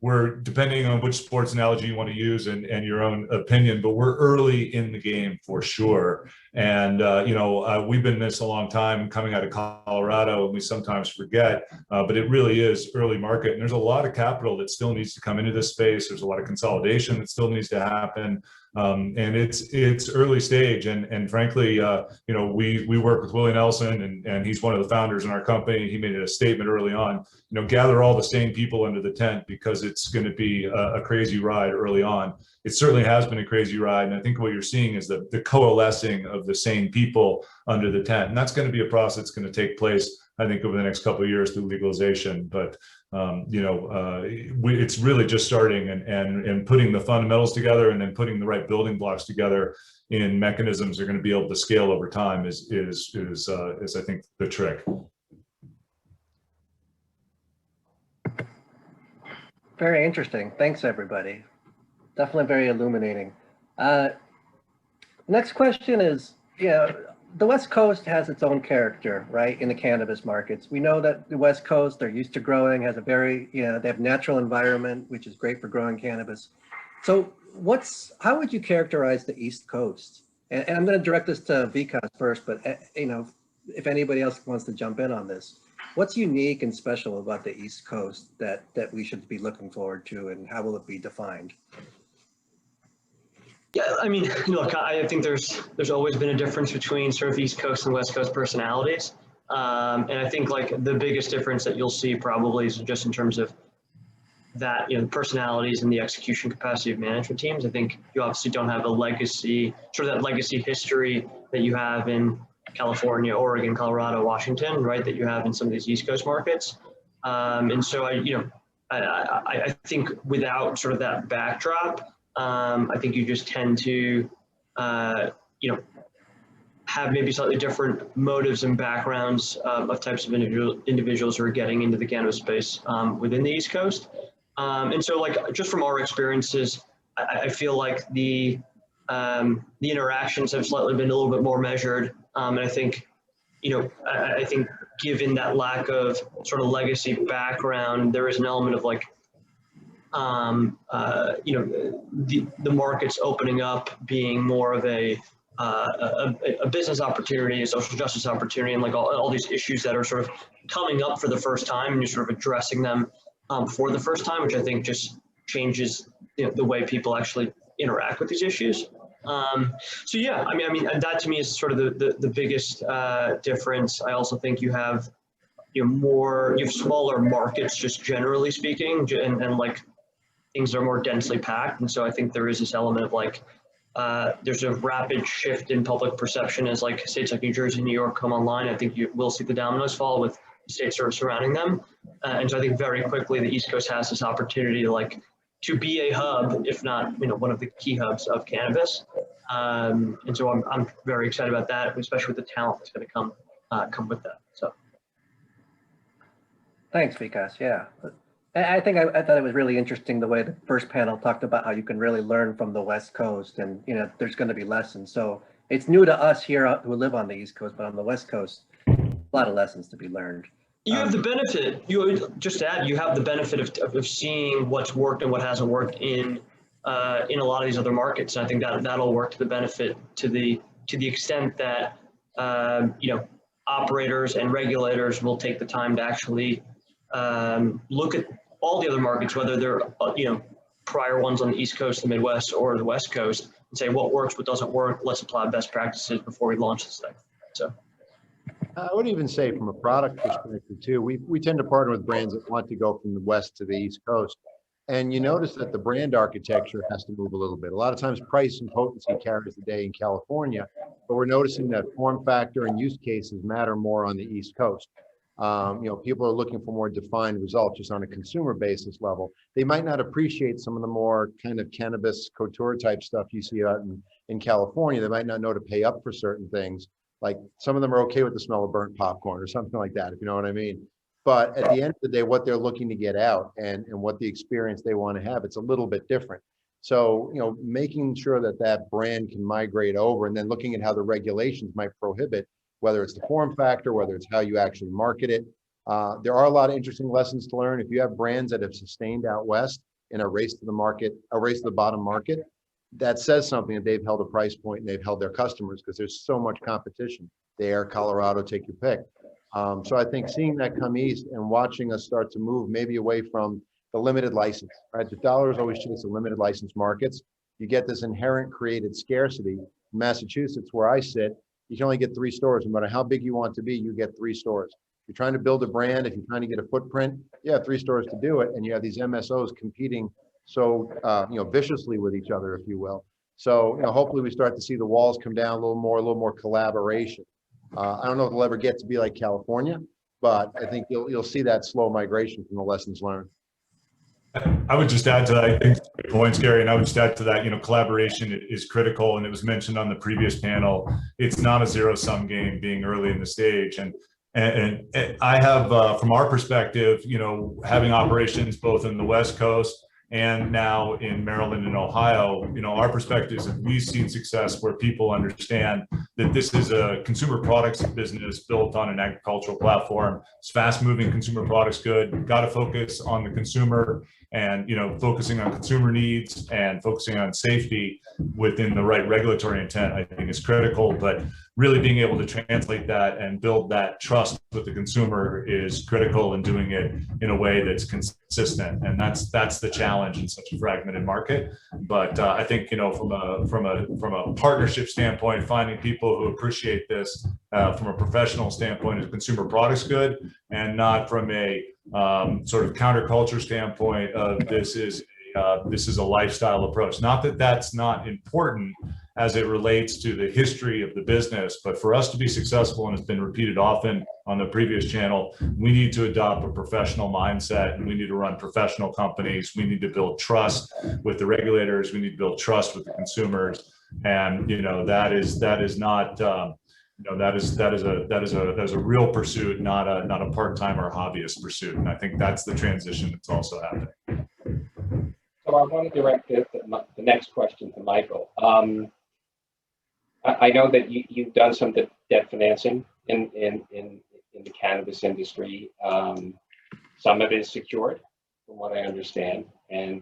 we're depending on which sports analogy you want to use and your own opinion, but we're early in the game for sure. And, you know, we've been in this a long time coming out of Colorado, and we sometimes forget, but it really is early market. And there's a lot of capital that still needs to come into this space. There's a lot of consolidation that still needs to happen. And it's early stage. And frankly, you know, we work with Willie Nelson, and he's one of the founders in our company. He made a statement early on, you know, gather all the same people under the tent, because it's going to be a crazy ride early on. It certainly has been a crazy ride. And I think what you're seeing is the coalescing of the same people under the tent. And that's going to be a process that's going to take place, I think, over the next couple of years through legalization. But you know, it's really just starting, and putting the fundamentals together, and then putting the right building blocks together in mechanisms that are going to be able to scale over time is I think the trick. Very interesting. Thanks, everybody. Definitely very illuminating. Next question is, you know, the West Coast has its own character, right, in the cannabis markets. We know that the West Coast, they're used to growing, has a very, you know, they have natural environment, which is great for growing cannabis. So how would you characterize the East Coast? And I'm going to direct this to Vikas first, but if anybody else wants to jump in on this, what's unique and special about the East Coast that we should be looking forward to, and how will it be defined? Yeah, I mean, look, I think there's always been a difference between sort of East Coast and West Coast personalities. And I think like the biggest difference that you'll see probably is just in terms of that, the personalities and the execution capacity of management teams. I think you obviously don't have a legacy, sort of that legacy history that you have in California, Oregon, Colorado, Washington, right? That you have in some of these East Coast markets. And so I think without sort of that backdrop, I think you just tend to, have maybe slightly different motives and backgrounds of types of individuals who are getting into the cannabis space within the East Coast. And so like, just from our experiences, I feel like the interactions have slightly been a little bit more measured. And I think, I think given that lack of sort of legacy background, there is an element of like, the markets opening up being more of a business opportunity, a social justice opportunity, and like all these issues that are sort of coming up for the first time, and you're sort of addressing them for the first time, which I think just changes the way people actually interact with these issues. So yeah, I mean that to me is sort of the biggest difference. I also think you have smaller markets, just generally speaking, and like things are more densely packed. And so I think there is this element of like, there's a rapid shift in public perception as like states like New Jersey and New York come online. I think you will see the dominoes fall with the states sort of surrounding them. And so I think very quickly the East Coast has this opportunity to be a hub, if not, one of the key hubs of cannabis. And so I'm very excited about that, especially with the talent that's going to come with that. So. Thanks, Vikas. Yeah. I think I thought it was really interesting the way the first panel talked about how you can really learn from the West Coast, and there's going to be lessons. So it's new to us here who live on the East Coast, but on the West Coast, a lot of lessons to be learned. You have the benefit. Just to add, you have the benefit of seeing what's worked and what hasn't worked in a lot of these other markets. And I think that'll work to the benefit to the extent that operators and regulators will take the time to actually look at all the other markets, whether they're prior ones on the East Coast, the Midwest, or the West Coast, and say what works, what doesn't work. Let's apply best practices before we launch this thing. So, I would even say from a product perspective too, we tend to partner with brands that want to go from the West to the East Coast, and you notice that the brand architecture has to move a little bit. A lot of times, price and potency carries the day in California, but we're noticing that form factor and use cases matter more on the East Coast. People are looking for more defined results just on a consumer basis level. They might not appreciate some of the more kind of cannabis couture type stuff you see out in California. They might not know to pay up for certain things. Like some of them are okay with the smell of burnt popcorn or something like that, if you know what I mean. But at the end of the day, what they're looking to get out and what the experience they want to have, it's a little bit different. So, making sure that brand can migrate over, and then looking at how the regulations might prohibit, whether it's the form factor, whether it's how you actually market it. There are a lot of interesting lessons to learn. If you have brands that have sustained out West in a race to the market, a race to the bottom market, that says something that they've held a price point and they've held their customers because there's so much competition there. Colorado, take your pick. So I think seeing that come east and watching us start to move maybe away from the limited license, right? The dollars always chase the limited license markets. You get this inherent created scarcity. In Massachusetts, where I sit, you can only get 3 stores. No matter how big you want to be, you get 3 stores. If you're trying to build a brand, if you're trying to get a footprint, you have 3 stores to do it. And you have these MSOs competing so, viciously with each other, if you will. So, hopefully we start to see the walls come down a little more collaboration. I don't know if it'll ever get to be like California, but I think you'll see that slow migration from the lessons learned. I would just add to that, I think great points, Gary, and I would just add to that, collaboration is critical, and it was mentioned on the previous panel. It's not a zero-sum game being early in the stage. And I have, from our perspective, having operations both in the West Coast and now in Maryland and Ohio, our perspective is that we've seen success where people understand that this is a consumer products business built on an agricultural platform. It's fast moving consumer products good. Got to focus on the consumer. And, focusing on consumer needs and focusing on safety within the right regulatory intent, I think is critical, but really being able to translate that and build that trust with the consumer is critical, in doing it in a way that's consistent. And that's the challenge in such a fragmented market. But I think, from a partnership standpoint, finding people who appreciate this from a professional standpoint is consumer products good, and not from a sort of counterculture standpoint of this is a lifestyle approach. Not that that's not important as it relates to the history of the business, but for us to be successful, and it's been repeated often on the previous channel, we need to adopt a professional mindset, and we need to run professional companies. We need to build trust with the regulators. We need to build trust with the consumers, and that is not. That is a real pursuit, not a part-time or hobbyist pursuit. And I think that's the transition that's also happening. So I want to direct the next question to Michael. I know that you've done some debt financing in the cannabis industry. Some of it is secured, from what I understand. And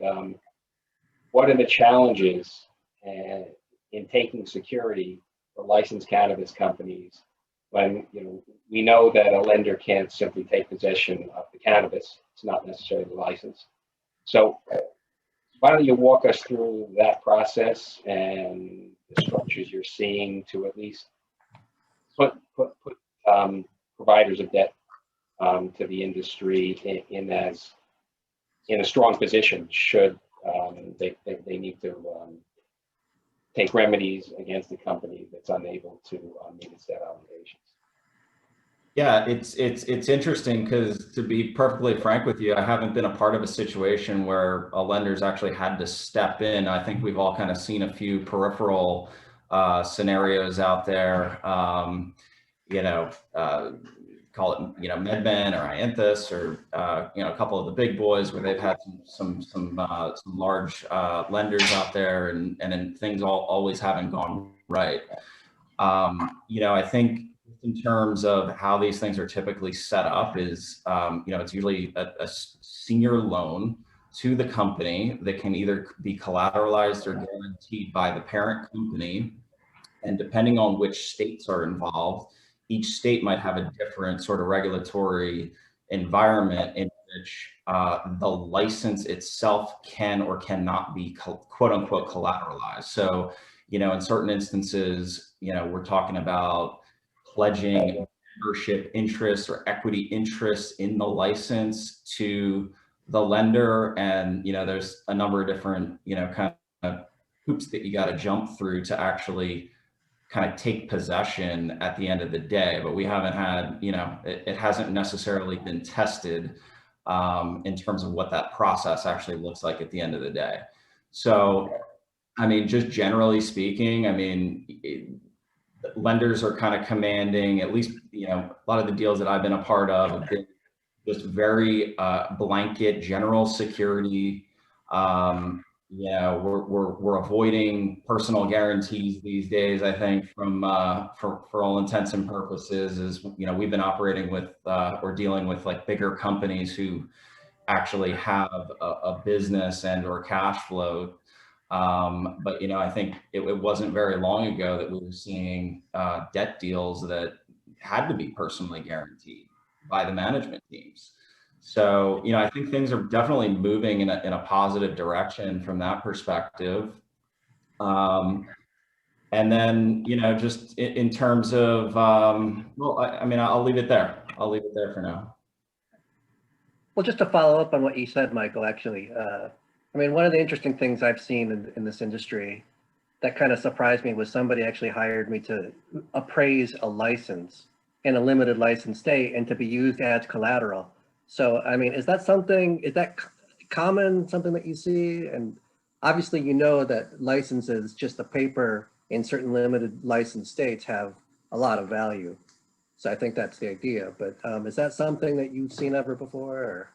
what are the challenges in taking security for licensed cannabis companies when we know that a lender can't simply take possession of the cannabis? It's not necessarily the license. So why don't you walk us through that process and the structures you're seeing to at least put providers of debt to the industry in a strong position should they need to take remedies against a company that's unable to meet its debt obligations. Yeah, it's interesting because, to be perfectly frank with you, I haven't been a part of a situation where a lender's actually had to step in. I think we've all kind of seen a few peripheral scenarios out there, call it, MedMen or Ianthus or, a couple of the big boys where they've had some large lenders out there, and things always haven't gone right. I think in terms of how these things are typically set up is, it's usually a senior loan to the company that can either be collateralized or guaranteed by the parent company. And depending on which states are involved, each state might have a different sort of regulatory environment in which the license itself can or cannot be quote unquote collateralized. So, in certain instances, we're talking about pledging membership interest or equity interest in the license to the lender. And, there's a number of different, kind of hoops that you got to jump through to actually kind of take possession at the end of the day. But we haven't had, it hasn't necessarily been tested in terms of what that process actually looks like at the end of the day. So, just generally speaking, lenders are kind of commanding, at least, a lot of the deals that I've been a part of have been just very blanket general security. We're avoiding personal guarantees these days, I think, from for all intents and purposes. Is we've been operating with or dealing with like bigger companies who actually have a business and or cash flow. But I think it wasn't very long ago that we were seeing debt deals that had to be personally guaranteed by the management teams. So, I think things are definitely moving in a positive direction from that perspective. And then, just in terms of, I'll leave it there. I'll leave it there for now. Well, just to follow up on what you said, Michael, actually, one of the interesting things I've seen in this industry that kind of surprised me was somebody actually hired me to appraise a license in a limited license state and to be used as collateral. So, is that common, something that you see? And obviously, that licenses, just the paper in certain limited license states, have a lot of value. So I think that's the idea. But is that something that you've seen ever before? Or?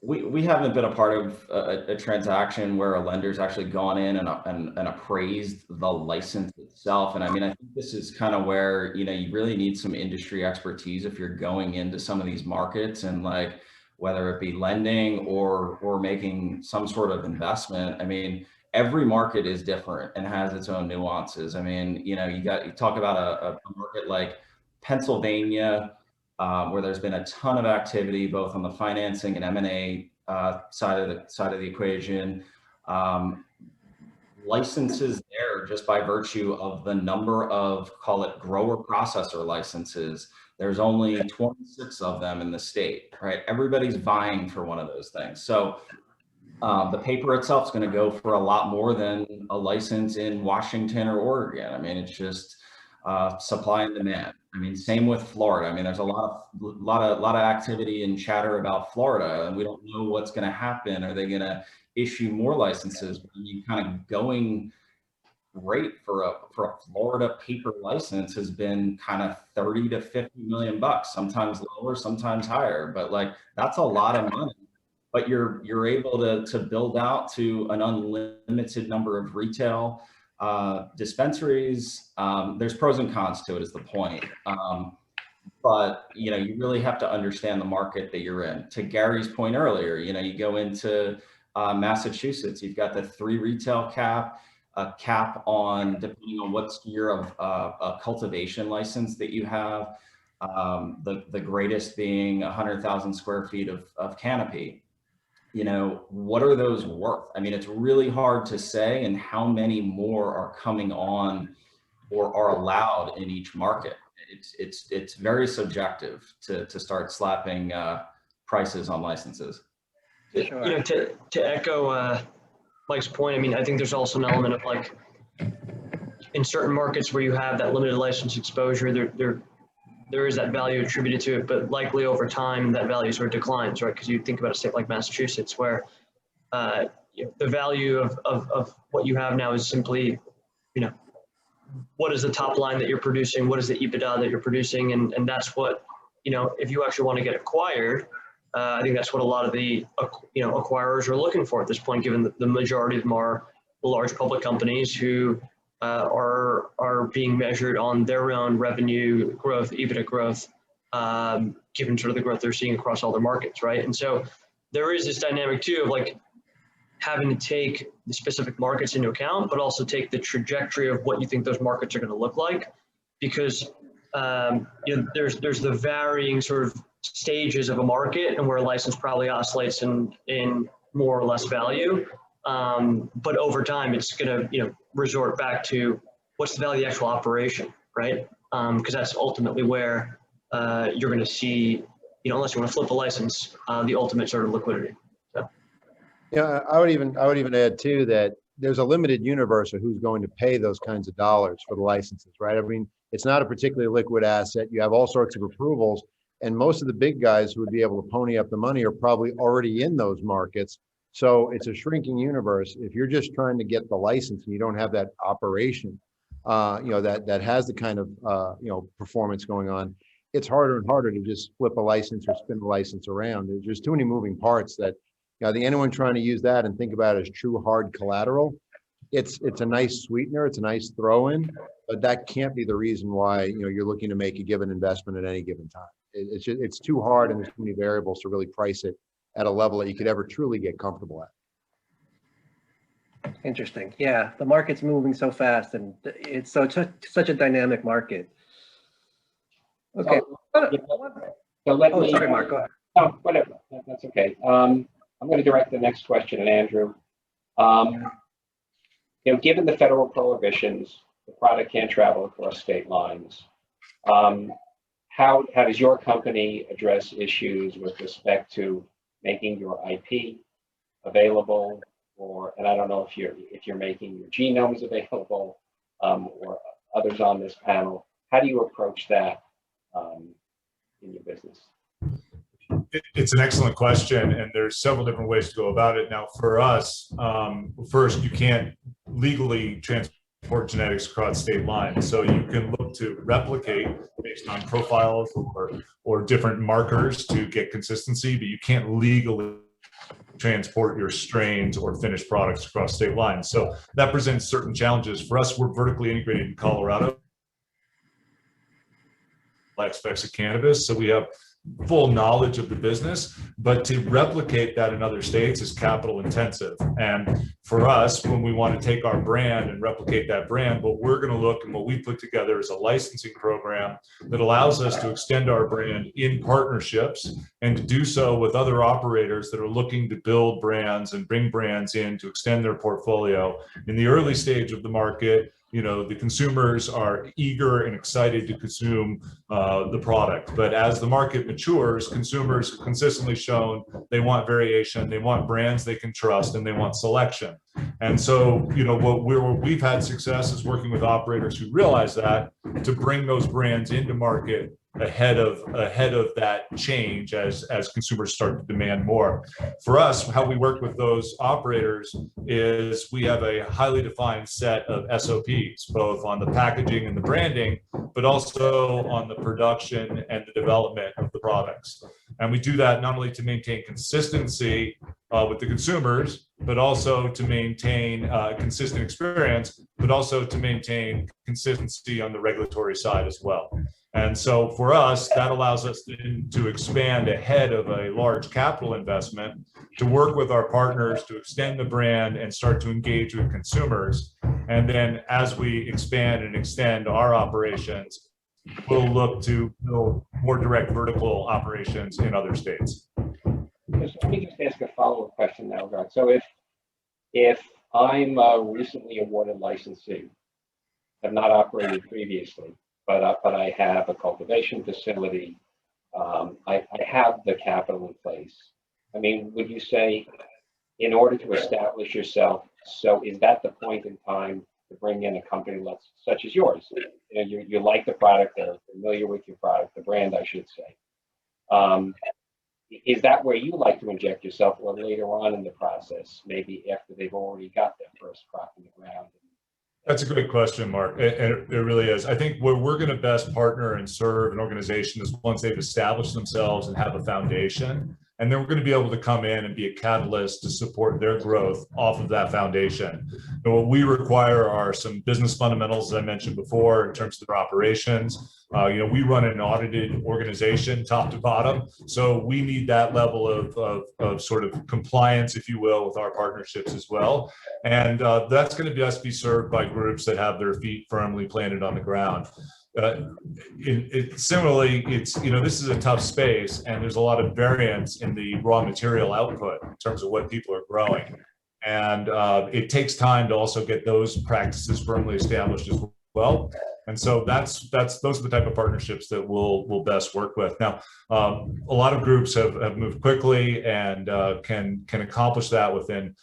We haven't been a part of a transaction where a lender's actually gone in and appraised the license itself. And I think this is kind of where, you really need some industry expertise if you're going into some of these markets. And like, whether it be lending or making some sort of investment. I mean, every market is different and has its own nuances. I mean, you talk about a market like Pennsylvania, where there's been a ton of activity, both on the financing and M&A side of the equation. Licenses there, just by virtue of the number of, call it, grower processor licenses, there's only 26 of them in the state, right? Everybody's vying for one of those things. So the paper itself is going to go for a lot more than a license in Washington or Oregon. I mean, it's just supply and demand. I mean, same with Florida. I mean, there's a lot of activity and chatter about Florida, and we don't know what's going to happen. Are they going to issue more licenses? I mean, kind of going rate for a Florida paper license has been kind of 30 to 50 million bucks, sometimes lower, sometimes higher, but like that's a lot of money. But you're able to build out to an unlimited number of retail dispensaries. There's pros and cons to it, is the point. But you really have to understand the market that you're in. To Gary's point earlier, you go into Massachusetts, you've got the 3 retail cap, a cap on, depending on what year of a cultivation license that you have, the greatest being 100,000 square feet of canopy. What are those worth? I mean, it's really hard to say, and how many more are coming on or are allowed in each market. It's very subjective to start slapping prices on licenses. Sure. To echo Mike's point, I mean, I think there's also an element of like, in certain markets where you have that limited license exposure, there is that value attributed to it, but likely over time that value sort of declines, right? Because you think about a state like Massachusetts, where the value of what you have now is simply, what is the top line that you're producing? What is the EBITDA that you're producing? And that's what, if you actually want to get acquired, I think that's what a lot of the, acquirers are looking for at this point, given that the majority of them are large public companies who are being measured on their own revenue growth, EBITDA growth, given sort of the growth they're seeing across all their markets, right? And so there is this dynamic too of like having to take the specific markets into account, but also take the trajectory of what you think those markets are going to look like, because there's the varying sort of stages of a market and where a license probably oscillates in more or less value. But over time, it's going to, resort back to what's the value of the actual operation, right? Because that's ultimately where you're going to see, unless you want to flip a license, the ultimate sort of liquidity. So. Yeah, I would even add too that there's a limited universe of who's going to pay those kinds of dollars for the licenses, right? I mean, it's not a particularly liquid asset. You have all sorts of approvals, and most of the big guys who would be able to pony up the money are probably already in those markets. So it's a shrinking universe. If you're just trying to get the license and you don't have that operation, that has the kind of, performance going on, it's harder and harder to just flip a license or spin the license around. There's just too many moving parts that, I think anyone trying to use that and think about it as true hard collateral, it's a nice sweetener, it's a nice throw in, but that can't be the reason why, you're looking to make a given investment at any given time. It's too hard, and there's too many variables to really price it at a level that you could ever truly get comfortable at. Interesting. Yeah, the market's moving so fast, and it's such a dynamic market. Okay. So let me. Sorry, Mark. Go ahead. Oh, whatever. That's okay. I'm going to direct the next question at Andrew. Given the federal prohibitions, the product can't travel across state lines. How does your company address issues with respect to making your IP available, and I don't know if you're making your genomes available, or others on this panel? How do you approach that in your business? It's an excellent question, and there's several different ways to go about it. Now, for us, first, you can't legally transport genetics across state lines, so you can look to replicate based on profiles or different markers to get consistency, but you can't legally transport your strains or finished products across state lines. So that presents certain challenges. For us, we're vertically integrated in Colorado aspects of cannabis. So we have full knowledge of the business, but to replicate that in other states is capital intensive. And for us, when we want to take our brand and replicate that brand, what we're going to look and what we put together is a licensing program that allows us to extend our brand in partnerships and to do so with other operators that are looking to build brands and bring brands in to extend their portfolio. In the early stage of the market, you know, the consumers are eager and excited to consume the product. But as the market matures, consumers have consistently shown they want variation, they want brands they can trust, and they want selection. And so, you know, what we've had success is working with operators who realize that, to bring those brands into market ahead of that change as consumers start to demand more. For us, how we work with those operators is we have a highly defined set of SOPs, both on the packaging and the branding, but also on the production and the development of the products. And we do that not only to maintain consistency with the consumers, but also to maintain a consistent experience, but also to maintain consistency on the regulatory side as well. And so for us, that allows us to expand ahead of a large capital investment, to work with our partners to extend the brand and start to engage with consumers. And then as we expand and extend our operations, we'll look to build more direct vertical operations in other states. Let me just ask a follow-up question now, God. So if I'm recently awarded licensee, have not operated previously, but I have a cultivation facility, I have the capital in place. I mean, would you say, in order to establish yourself, so is that the point in time to bring in a company such as yours? You know, you like the product, they're familiar with your product, the brand, I should say. Is that where you like to inject yourself, or later on in the process, maybe after they've already got their first crop in the ground? That's a great question, Mark. It really is. I think where we're going to best partner and serve an organization is once they've established themselves and have a foundation. And then we're going to be able to come in and be a catalyst to support their growth off of that foundation. And what we require are some business fundamentals, as I mentioned before, in terms of their operations. You know, we run an audited organization top to bottom. So we need that level of sort of compliance, if you will, with our partnerships as well. And that's going to be served by groups that have their feet firmly planted on the ground. Similarly, it's, you know, this is a tough space and there's a lot of variance in the raw material output in terms of what people are growing. And it takes time to also get those practices firmly established as well. And so those are the type of partnerships that we'll best work with. Now, a lot of groups have moved quickly and can accomplish that within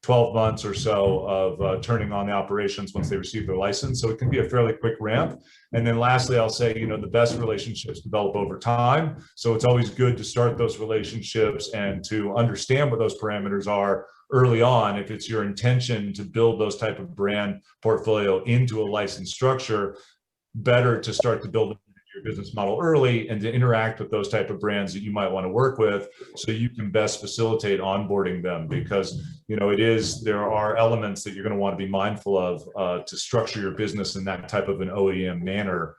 12 months or so of turning on the operations once they receive their license. So it can be a fairly quick ramp. And then lastly, I'll say, you know, the best relationships develop over time. So it's always good to start those relationships and to understand what those parameters are early on. If it's your intention to build those type of brand portfolio into a licensed structure, better to start to build your business model early and to interact with those type of brands that you might want to work with so you can best facilitate onboarding them, because, you know, there are elements that you're going to want to be mindful of to structure your business in that type of an OEM manner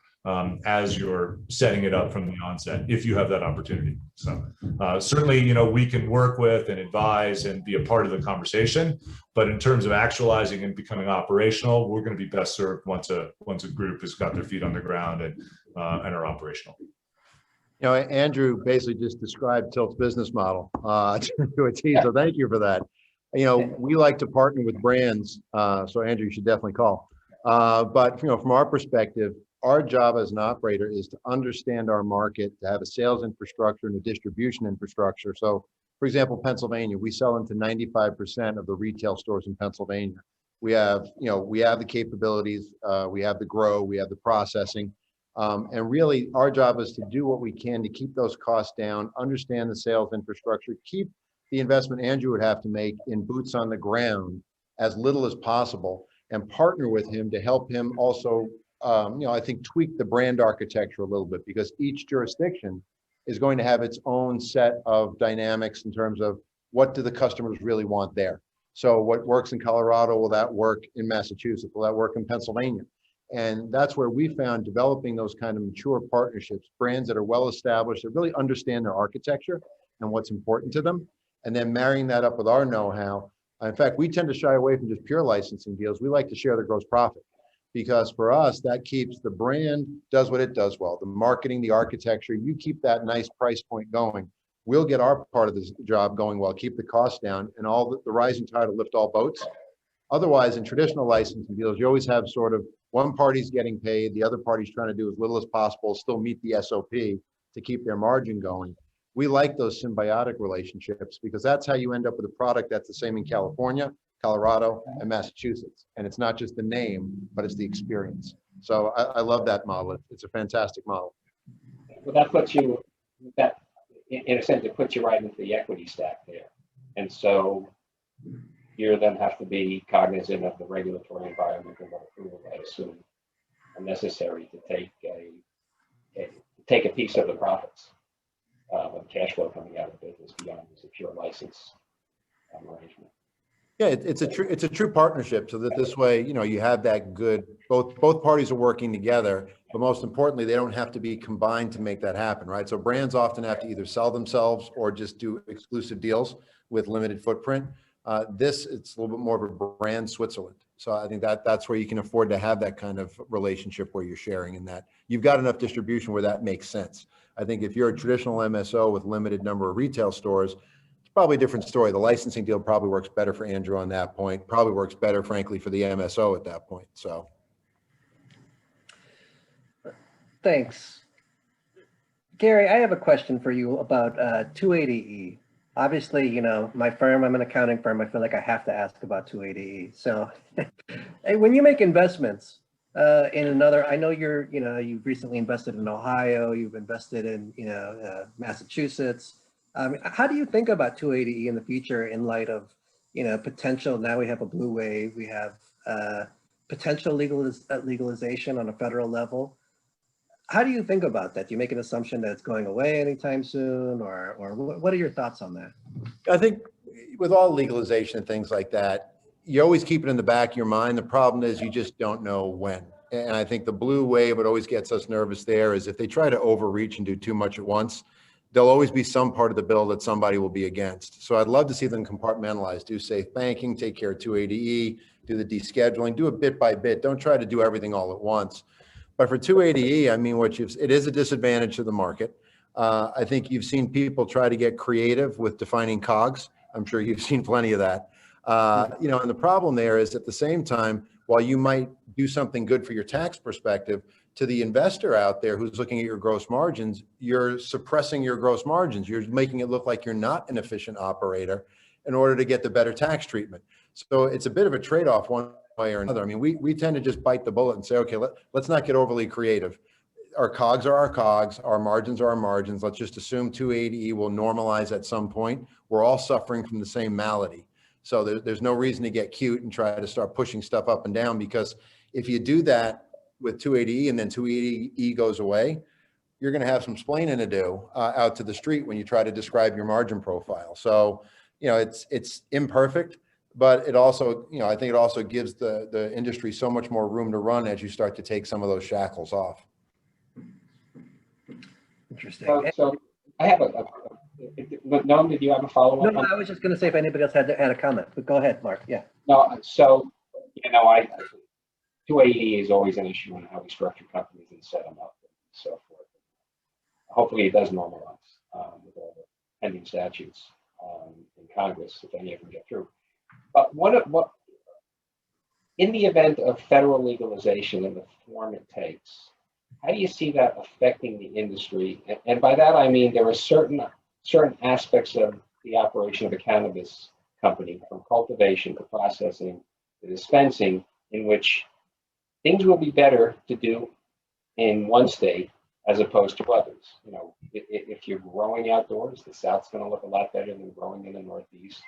as you're setting it up from the onset, if you have that opportunity. So certainly, you know, we can work with and advise and be a part of the conversation, but in terms of actualizing and becoming operational, we're going to be best served once a group has got their feet on the ground and are operational. You know, Andrew basically just described Tilt's business model to a T, so thank you for that. You know, we like to partner with brands, so Andrew, you should definitely call. But, you know, from our perspective, our job as an operator is to understand our market, to have a sales infrastructure and a distribution infrastructure. So, for example, Pennsylvania, we sell into 95% of the retail stores in Pennsylvania. We have, you know, we have the capabilities, we have the grow, we have the processing. And really, our job is to do what we can to keep those costs down, understand the sales infrastructure, keep the investment Andrew would have to make in boots on the ground as little as possible, and partner with him to help him also, you know, I think tweak the brand architecture a little bit, because each jurisdiction is going to have its own set of dynamics in terms of what do the customers really want there. So what works in Colorado, will that work in Massachusetts? Will that work in Pennsylvania? And that's where we found developing those kind of mature partnerships, brands that are well established, that really understand their architecture and what's important to them, and then marrying that up with our know-how. In fact, we tend to shy away from just pure licensing deals. We like to share the gross profit, because for us, that keeps the brand does what it does well. The marketing, the architecture, you keep that nice price point going. We'll get our part of the job going well, keep the cost down, and all the rising tide will lift all boats. Otherwise, in traditional licensing deals, you always have sort of one party's getting paid, the other party's trying to do as little as possible, still meet the SOP to keep their margin going. We like those symbiotic relationships because that's how you end up with a product that's the same in California, Colorado, and Massachusetts. And it's not just the name, but it's the experience. So I love that model. It's a fantastic model. Well, that puts you, that in a sense, it puts you right into the equity stack there. And so you then have to be cognizant of the regulatory environment and what approval, I assume, are necessary to take a piece of the profits of cash flow coming out of the business beyond just a pure license arrangement. Yeah, it's a true partnership, so that this way, you know, you have that good, both parties are working together, but most importantly, they don't have to be combined to make that happen, right? So brands often have to either sell themselves or just do exclusive deals with limited footprint. It's a little bit more of a brand Switzerland. So I think that's where you can afford to have that kind of relationship where you're sharing, and that you've got enough distribution where that makes sense. I think if you're a traditional MSO with limited number of retail stores, it's probably a different story. The licensing deal probably works better for Andrew on that point, probably works better, frankly, for the MSO at that point. So. Thanks. Gary, I have a question for you about 280E. Obviously, you know, my firm, I'm an accounting firm. I feel like I have to ask about 280E. So hey, when you make investments in another, I know you've recently invested in Ohio, you've invested in, Massachusetts. How do you think about 280E in the future in light of, potential, now we have a blue wave, we have potential legalization on a federal level. How do you think about that? Do you make an assumption that it's going away anytime soon, or what are your thoughts on that? I think with all legalization and things like that, you always keep it in the back of your mind. The problem is you just don't know when. And I think the blue wave, what always gets us nervous there is if they try to overreach and do too much at once, there'll always be some part of the bill that somebody will be against. So I'd love to see them compartmentalize, do safe banking, take care of 280E, do the descheduling, do it bit by bit. Don't try to do everything all at once. But for 280E, I mean, it is a disadvantage to the market. I think you've seen people try to get creative with defining COGS. I'm sure you've seen plenty of that. And the problem there is at the same time, while you might do something good for your tax perspective, to the investor out there who's looking at your gross margins, you're suppressing your gross margins. You're making it look like you're not an efficient operator in order to get the better tax treatment. So it's a bit of a trade-off one way or another. I mean, we tend to just bite the bullet and say, okay, let's not get overly creative. Our COGS are our COGS, our margins are our margins. Let's just assume 280E will normalize at some point. We're all suffering from the same malady. So there's no reason to get cute and try to start pushing stuff up and down, because if you do that with 280E and then 280E goes away, you're going to have some splaining to do out to the street when you try to describe your margin profile. So, it's imperfect. But it also, I think it also gives the industry so much more room to run as you start to take some of those shackles off. Interesting. So I have Noam, did you have a follow-up? No, I was just going to say if anybody else had a comment, but go ahead, Mark. Yeah. No, so, 280 is always an issue on how we structure companies and set them up and so forth. Hopefully it does normalize with all the pending statutes in Congress, if any of them get through. But in the event of federal legalization in the form it takes, how do you see that affecting the industry? And by that I mean there are certain aspects of the operation of a cannabis company, from cultivation to processing to dispensing, in which things will be better to do in one state as opposed to others. If you're growing outdoors, the South's going to look a lot better than growing in the Northeast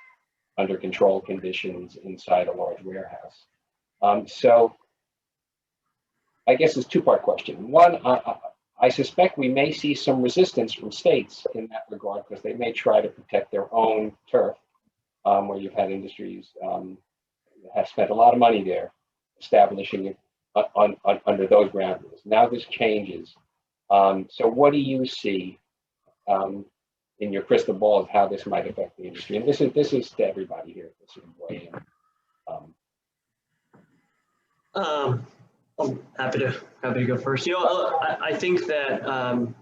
under controlled conditions inside a large warehouse. So I guess it's a two-part question. One, I suspect we may see some resistance from states in that regard, because they may try to protect their own turf, where you've had industries that have spent a lot of money there establishing under those ground rules. Now this changes. So what do you see in your crystal ball of how this might affect the industry? And this is to everybody here. This is weigh in. I'm happy to go first. You know, I think that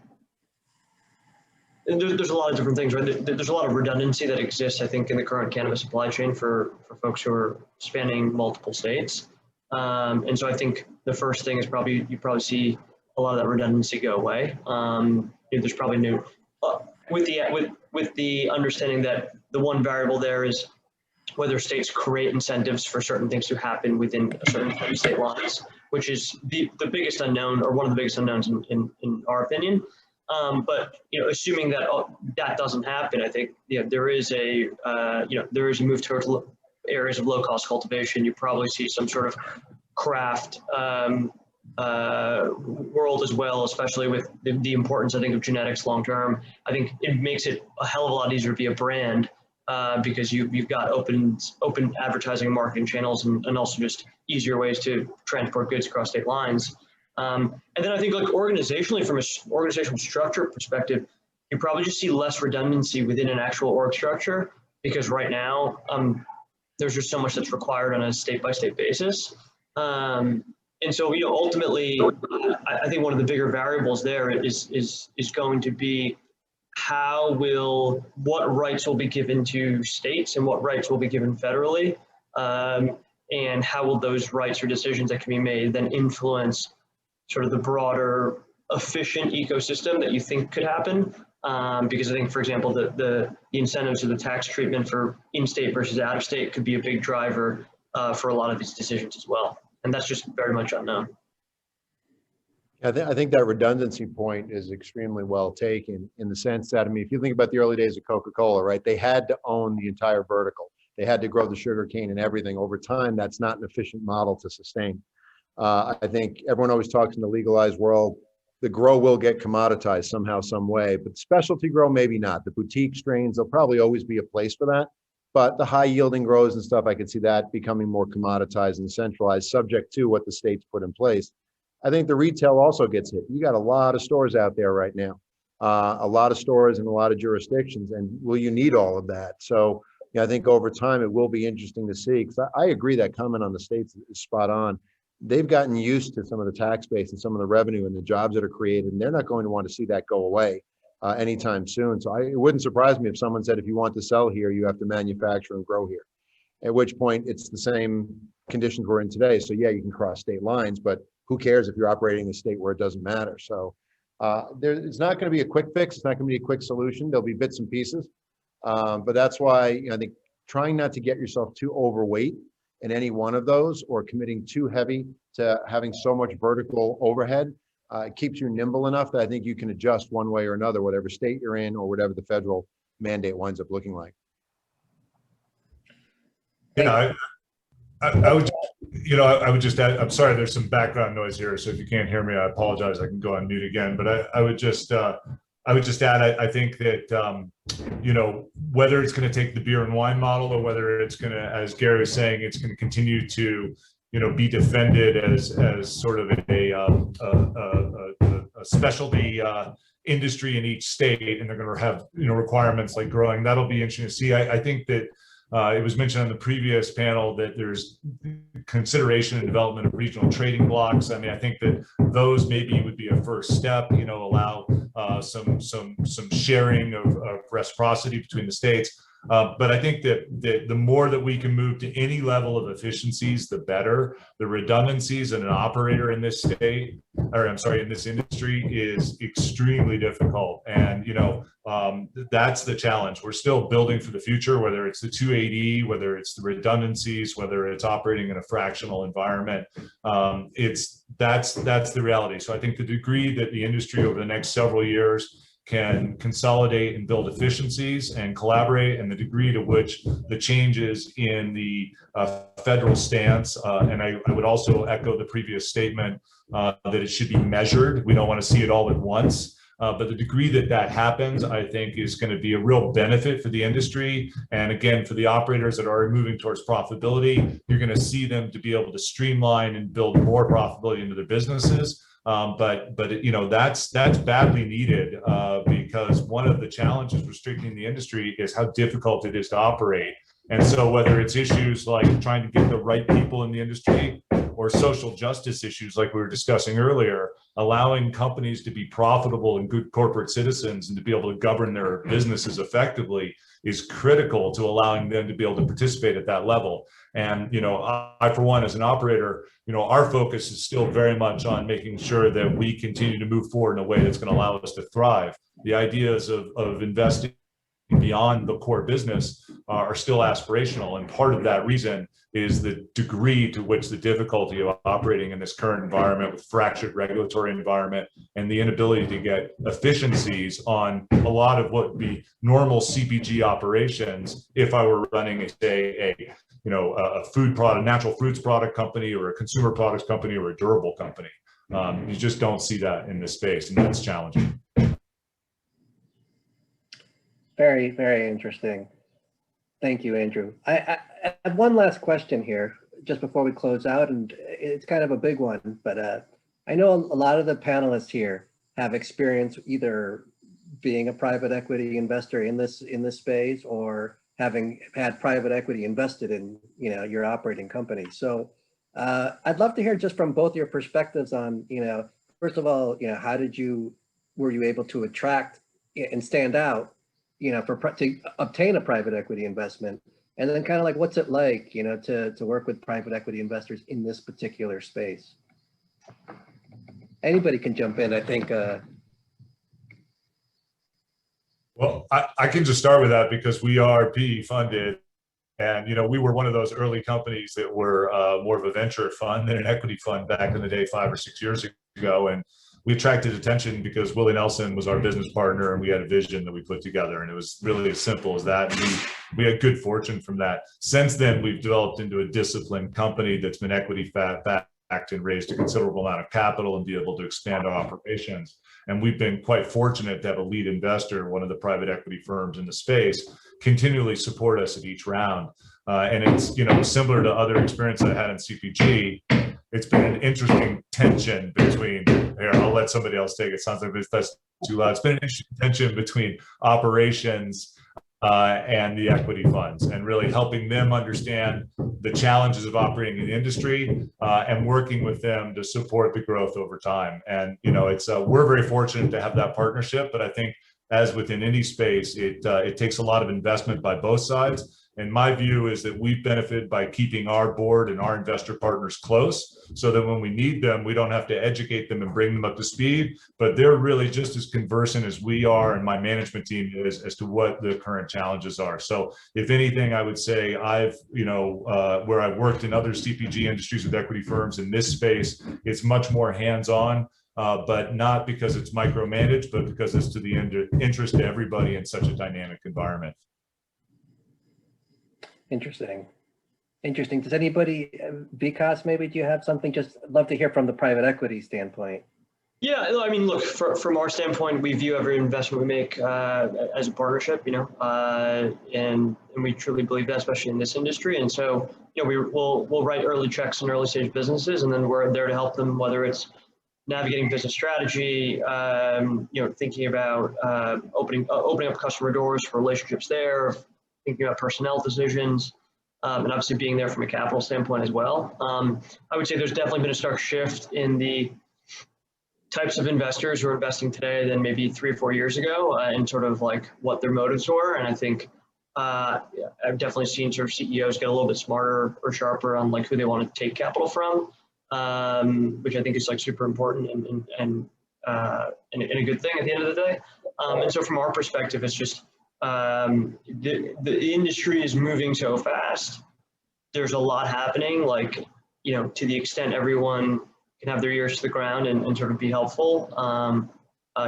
there's a lot of different things, right? There's a lot of redundancy that exists, I think, in the current cannabis supply chain for folks who are spanning multiple states. And so I think the first thing is you probably see a lot of that redundancy go away. There's probably new, with the understanding that the one variable there is whether states create incentives for certain things to happen within a certain state lines, which is the biggest unknown, or one of the biggest unknowns in our opinion. But assuming that that doesn't happen, I think there is a move towards areas of low cost cultivation. You probably see some sort of craft world as well, especially with the importance, I think, of genetics long term. I think it makes it a hell of a lot easier to be a brand because you've got open advertising and marketing channels, and also just easier ways to transport goods across state lines. And then I think, like, organizationally, from an organizational structure perspective, you probably just see less redundancy within an actual org structure, because right now there's just so much that's required on a state-by-state basis. And so, ultimately, I think one of the bigger variables there is going to be what rights will be given to states and what rights will be given federally, and how will those rights or decisions that can be made then influence sort of the broader efficient ecosystem that you think could happen. Because I think, for example, the incentives or the tax treatment for in-state versus out-of-state could be a big driver for a lot of these decisions as well. And that's just very much unknown. I think that redundancy point is extremely well taken, in the sense that, I mean, if you think about the early days of Coca-Cola, right, they had to own the entire vertical. They had to grow the sugar cane and everything. Over time, that's not an efficient model to sustain. I think everyone always talks in the legalized world, the grow will get commoditized somehow, some way, but specialty grow, maybe not. The boutique strains, there'll probably always be a place for that. But the high yielding grows and stuff, I could see that becoming more commoditized and centralized, subject to what the states put in place. I think the retail also gets hit. You got a lot of stores out there right now, a lot of stores in a lot of jurisdictions, and will you need all of that? So I think over time it will be interesting to see, because I agree that comment on the states is spot on. They've gotten used to some of the tax base and some of the revenue and the jobs that are created, and they're not going to want to see that go away anytime soon. So it wouldn't surprise me if someone said, if you want to sell here, you have to manufacture and grow here. At which point it's the same conditions we're in today. So yeah, you can cross state lines, but who cares if you're operating in a state where it doesn't matter? So it's not going to be a quick fix. It's not going to be a quick solution. There'll be bits and pieces. But that's why I think trying not to get yourself too overweight in any one of those, or committing too heavy to having so much vertical overhead, it keeps you nimble enough that I think you can adjust one way or another, whatever state you're in or whatever the federal mandate winds up looking like. Yeah, I would just add, I'm sorry, there's some background noise here, so if you can't hear me, I apologize. I can go on mute again, but I would just add, I think that, whether it's going to take the beer and wine model, or whether it's going to, as Gary was saying, it's going to continue to, be defended as sort of a specialty industry in each state, and they're going to have, requirements like growing. That'll be interesting to see. I think that it was mentioned on the previous panel that there's consideration and development of regional trading blocks. I mean, I think that those maybe would be a first step, allow some sharing of reciprocity between the states. But I think that the more that we can move to any level of efficiencies, the better. The redundancies in an operator in this state, in this industry, is extremely difficult. And, that's the challenge. We're still building for the future, whether it's the 280, whether it's the redundancies, whether it's operating in a fractional environment. That's the reality. So I think the degree that the industry over the next several years can consolidate and build efficiencies and collaborate, and the degree to which the changes in the federal stance, and I would also echo the previous statement that it should be measured. We don't want to see it all at once. But the degree that that happens, I think, is going to be a real benefit for the industry. And again, for the operators that are moving towards profitability, you're going to see them to be able to streamline and build more profitability into their businesses. But you know, that's badly needed because one of the challenges restricting the industry is how difficult it is to operate. And so whether it's issues like trying to get the right people in the industry or social justice issues like we were discussing earlier, allowing companies to be profitable and good corporate citizens and to be able to govern their businesses effectively is critical to allowing them to be able to participate at that level. And, you know, I for one, as an operator, you know, our focus is still very much on making sure that we continue to move forward in a way that's going to allow us to thrive. The ideas of investing beyond the core business are still aspirational. And part of that reason is the degree to which the difficulty of operating in this current environment with fractured regulatory environment and the inability to get efficiencies on a lot of what would be normal CPG operations. If I were running a food product, natural fruits product company, or a consumer products company, or a durable company, you just don't see that in this space, and that's challenging. Very, very interesting. Thank you, Andrew. I have one last question here just before we close out, and it's kind of a big one, but I know a lot of the panelists here have experience either being a private equity investor in this space or having had private equity invested in, you know, your operating company. So I'd love to hear just from both your perspectives on, you know, first of all, you know, were you able to attract and stand out, you know, to obtain a private equity investment? And then kind of like, what's it like, you know, to work with private equity investors in this particular space? Anybody can jump in, I think. Well, I can just start with that because we are PE funded. And, you know, we were one of those early companies that were more of a venture fund than an equity fund back in the day, 5 or 6 years ago. And we attracted attention because Willie Nelson was our business partner, and we had a vision that we put together, and it was really as simple as that. And we had good fortune from that. Since then, we've developed into a disciplined company that's been equity backed and raised a considerable amount of capital and be able to expand our operations. And we've been quite fortunate to have a lead investor, one of the private equity firms in the space, continually support us at each round. And it's, you know, similar to other experience I had in CPG. It's been an interesting tension between, here, I'll let somebody else take it. Sounds like that's too loud. It's been an interesting tension between operations and the equity funds, and really helping them understand the challenges of operating in the industry and working with them to support the growth over time. And, you know, it's we're very fortunate to have that partnership, but I think as within any space, it takes a lot of investment by both sides. And my view is that we've benefited by keeping our board and our investor partners close, so that when we need them, we don't have to educate them and bring them up to speed, but they're really just as conversant as we are, and my management team is, as to what the current challenges are. So if anything, I would say I've, you know, where I've worked in other CPG industries with equity firms, in this space, it's much more hands-on. But not because it's micromanaged, but because it's to the interest of everybody in such a dynamic environment. Interesting. Does anybody, Vikas, maybe do you have something? Just love to hear from the private equity standpoint. Yeah, I mean, look, from our standpoint, we view every investment we make as a partnership, you know, and we truly believe that, especially in this industry. And so, you know, we'll write early checks in early stage businesses, and then we're there to help them, whether it's navigating business strategy, you know, thinking about opening up customer doors for relationships there, thinking about personnel decisions, and obviously being there from a capital standpoint as well. I would say there's definitely been a stark shift in the types of investors who are investing today than maybe 3 or 4 years ago, and sort of like what their motives were. And I think I've definitely seen sort of CEOs get a little bit smarter or sharper on like who they want to take capital from, which I think is like super important and a good thing at the end of the day. And so from our perspective, it's just the industry is moving so fast. There's a lot happening, like, you know, to the extent everyone can have their ears to the ground and sort of be helpful.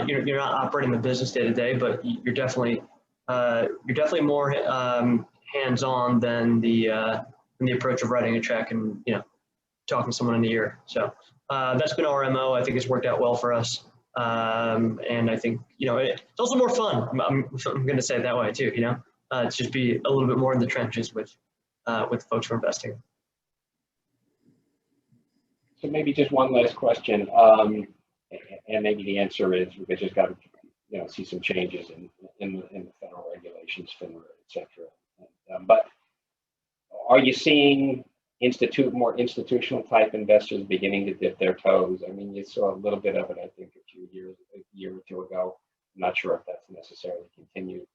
You're not operating the business day to day, but you're definitely more hands-on than the approach of writing a check and, you know, talking to someone in the ear. So that's been our MO. I think it's worked out well for us. And I think, it's also more fun. I'm going to say it that way too, to just be a little bit more in the trenches with folks who are investing. So maybe just one last question, and maybe the answer is we just got to, see some changes in the federal regulations, FINRA, et cetera. But are you seeing more institutional type investors beginning to dip their toes? I mean, you saw a little bit of it, I think, a year or two ago. I'm not sure if that's necessarily continued.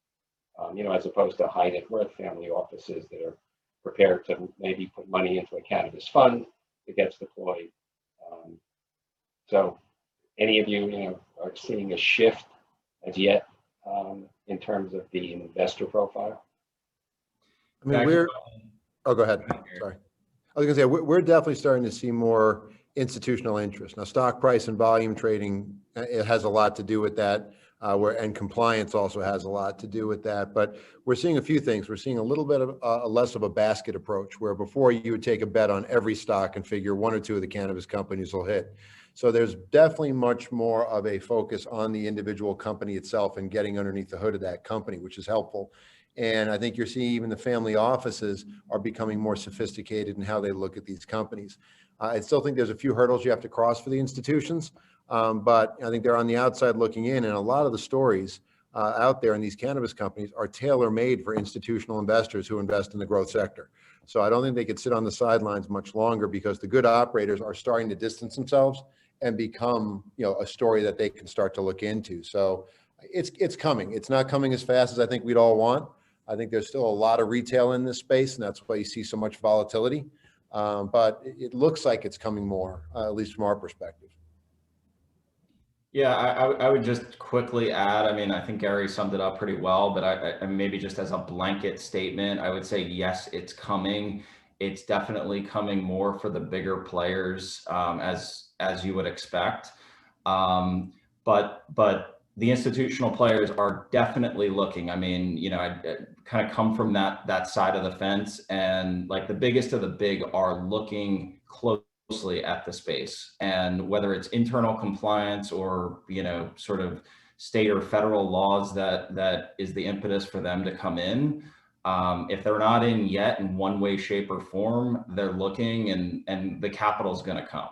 As opposed to high net worth family offices that are prepared to maybe put money into a cannabis fund that gets deployed. So any of you, are seeing a shift as yet in terms of the investor profile? I mean, oh, go ahead. Sorry. I was gonna say, we're definitely starting to see more institutional interest. Now, stock price and volume trading, it has a lot to do with that, and compliance also has a lot to do with that. But we're seeing a few things. We're seeing a little bit of less of a basket approach, where before you would take a bet on every stock and figure one or two of the cannabis companies will hit. So there's definitely much more of a focus on the individual company itself and getting underneath the hood of that company, which is helpful. And I think you're seeing even the family offices are becoming more sophisticated in how they look at these companies. I still think there's a few hurdles you have to cross for the institutions, but I think they're on the outside looking in, and a lot of the stories out there in these cannabis companies are tailor-made for institutional investors who invest in the growth sector. So I don't think they could sit on the sidelines much longer, because the good operators are starting to distance themselves and become, a story that they can start to look into. So it's coming. It's not coming as fast as I think we'd all want. I think there's still a lot of retail in this space, and that's why you see so much volatility. But it looks like it's coming more, at least from our perspective. Yeah, I would just quickly add, I mean, I think Gary summed it up pretty well, but I maybe just as a blanket statement, I would say, yes, it's coming. It's definitely coming more for the bigger players, as you would expect. But the institutional players are definitely looking. I mean, I kind of come from that side of the fence, and like the biggest of the big are looking closely at the space, and whether it's internal compliance or, sort of state or federal laws that is the impetus for them to come in. If they're not in yet in one way, shape, or form, they're looking, and the capital is going to come.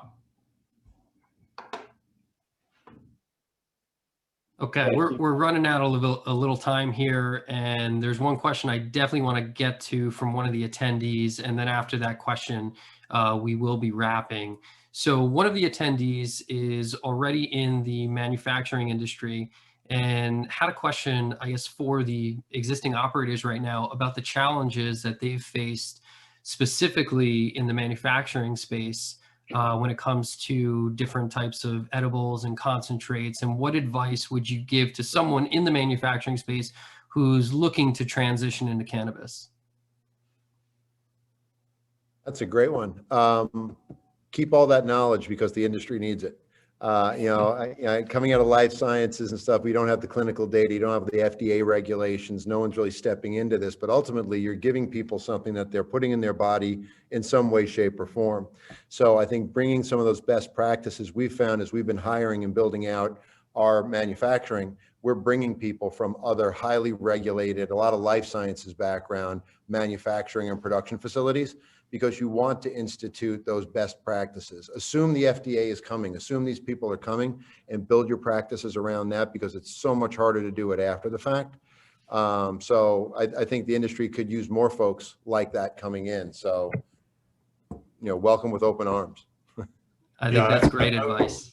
Okay, we're running out a little time here, and there's one question I definitely want to get to from one of the attendees, and then after that question, we will be wrapping. So one of the attendees is already in the manufacturing industry and had a question, I guess, for the existing operators right now about the challenges that they've faced specifically in the manufacturing space when it comes to different types of edibles and concentrates, and what advice would you give to someone in the manufacturing space who's looking to transition into cannabis? That's a great one. Keep all that knowledge, because the industry needs it. Coming out of life sciences and stuff, we don't have the clinical data, you don't have the FDA regulations, no one's really stepping into this, but ultimately you're giving people something that they're putting in their body in some way, shape, or form. So I think bringing some of those best practices we've found as we've been hiring and building out our manufacturing, we're bringing people from other highly regulated, a lot of life sciences background, manufacturing and production facilities, because you want to institute those best practices. Assume the FDA is coming, assume these people are coming, and build your practices around that, because it's so much harder to do it after the fact. So I think the industry could use more folks like that coming in. So, welcome with open arms. I think that's great advice.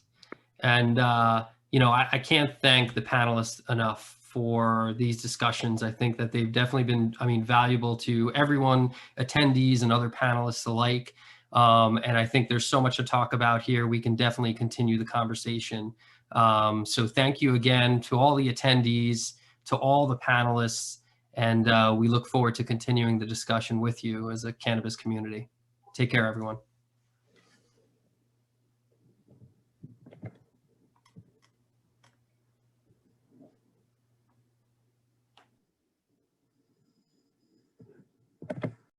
And, I can't thank the panelists enough for these discussions. I think that they've definitely been, valuable to everyone, attendees and other panelists alike. And I think there's so much to talk about here. We can definitely continue the conversation. So thank you again to all the attendees, to all the panelists, and we look forward to continuing the discussion with you as a cannabis community. Take care, everyone.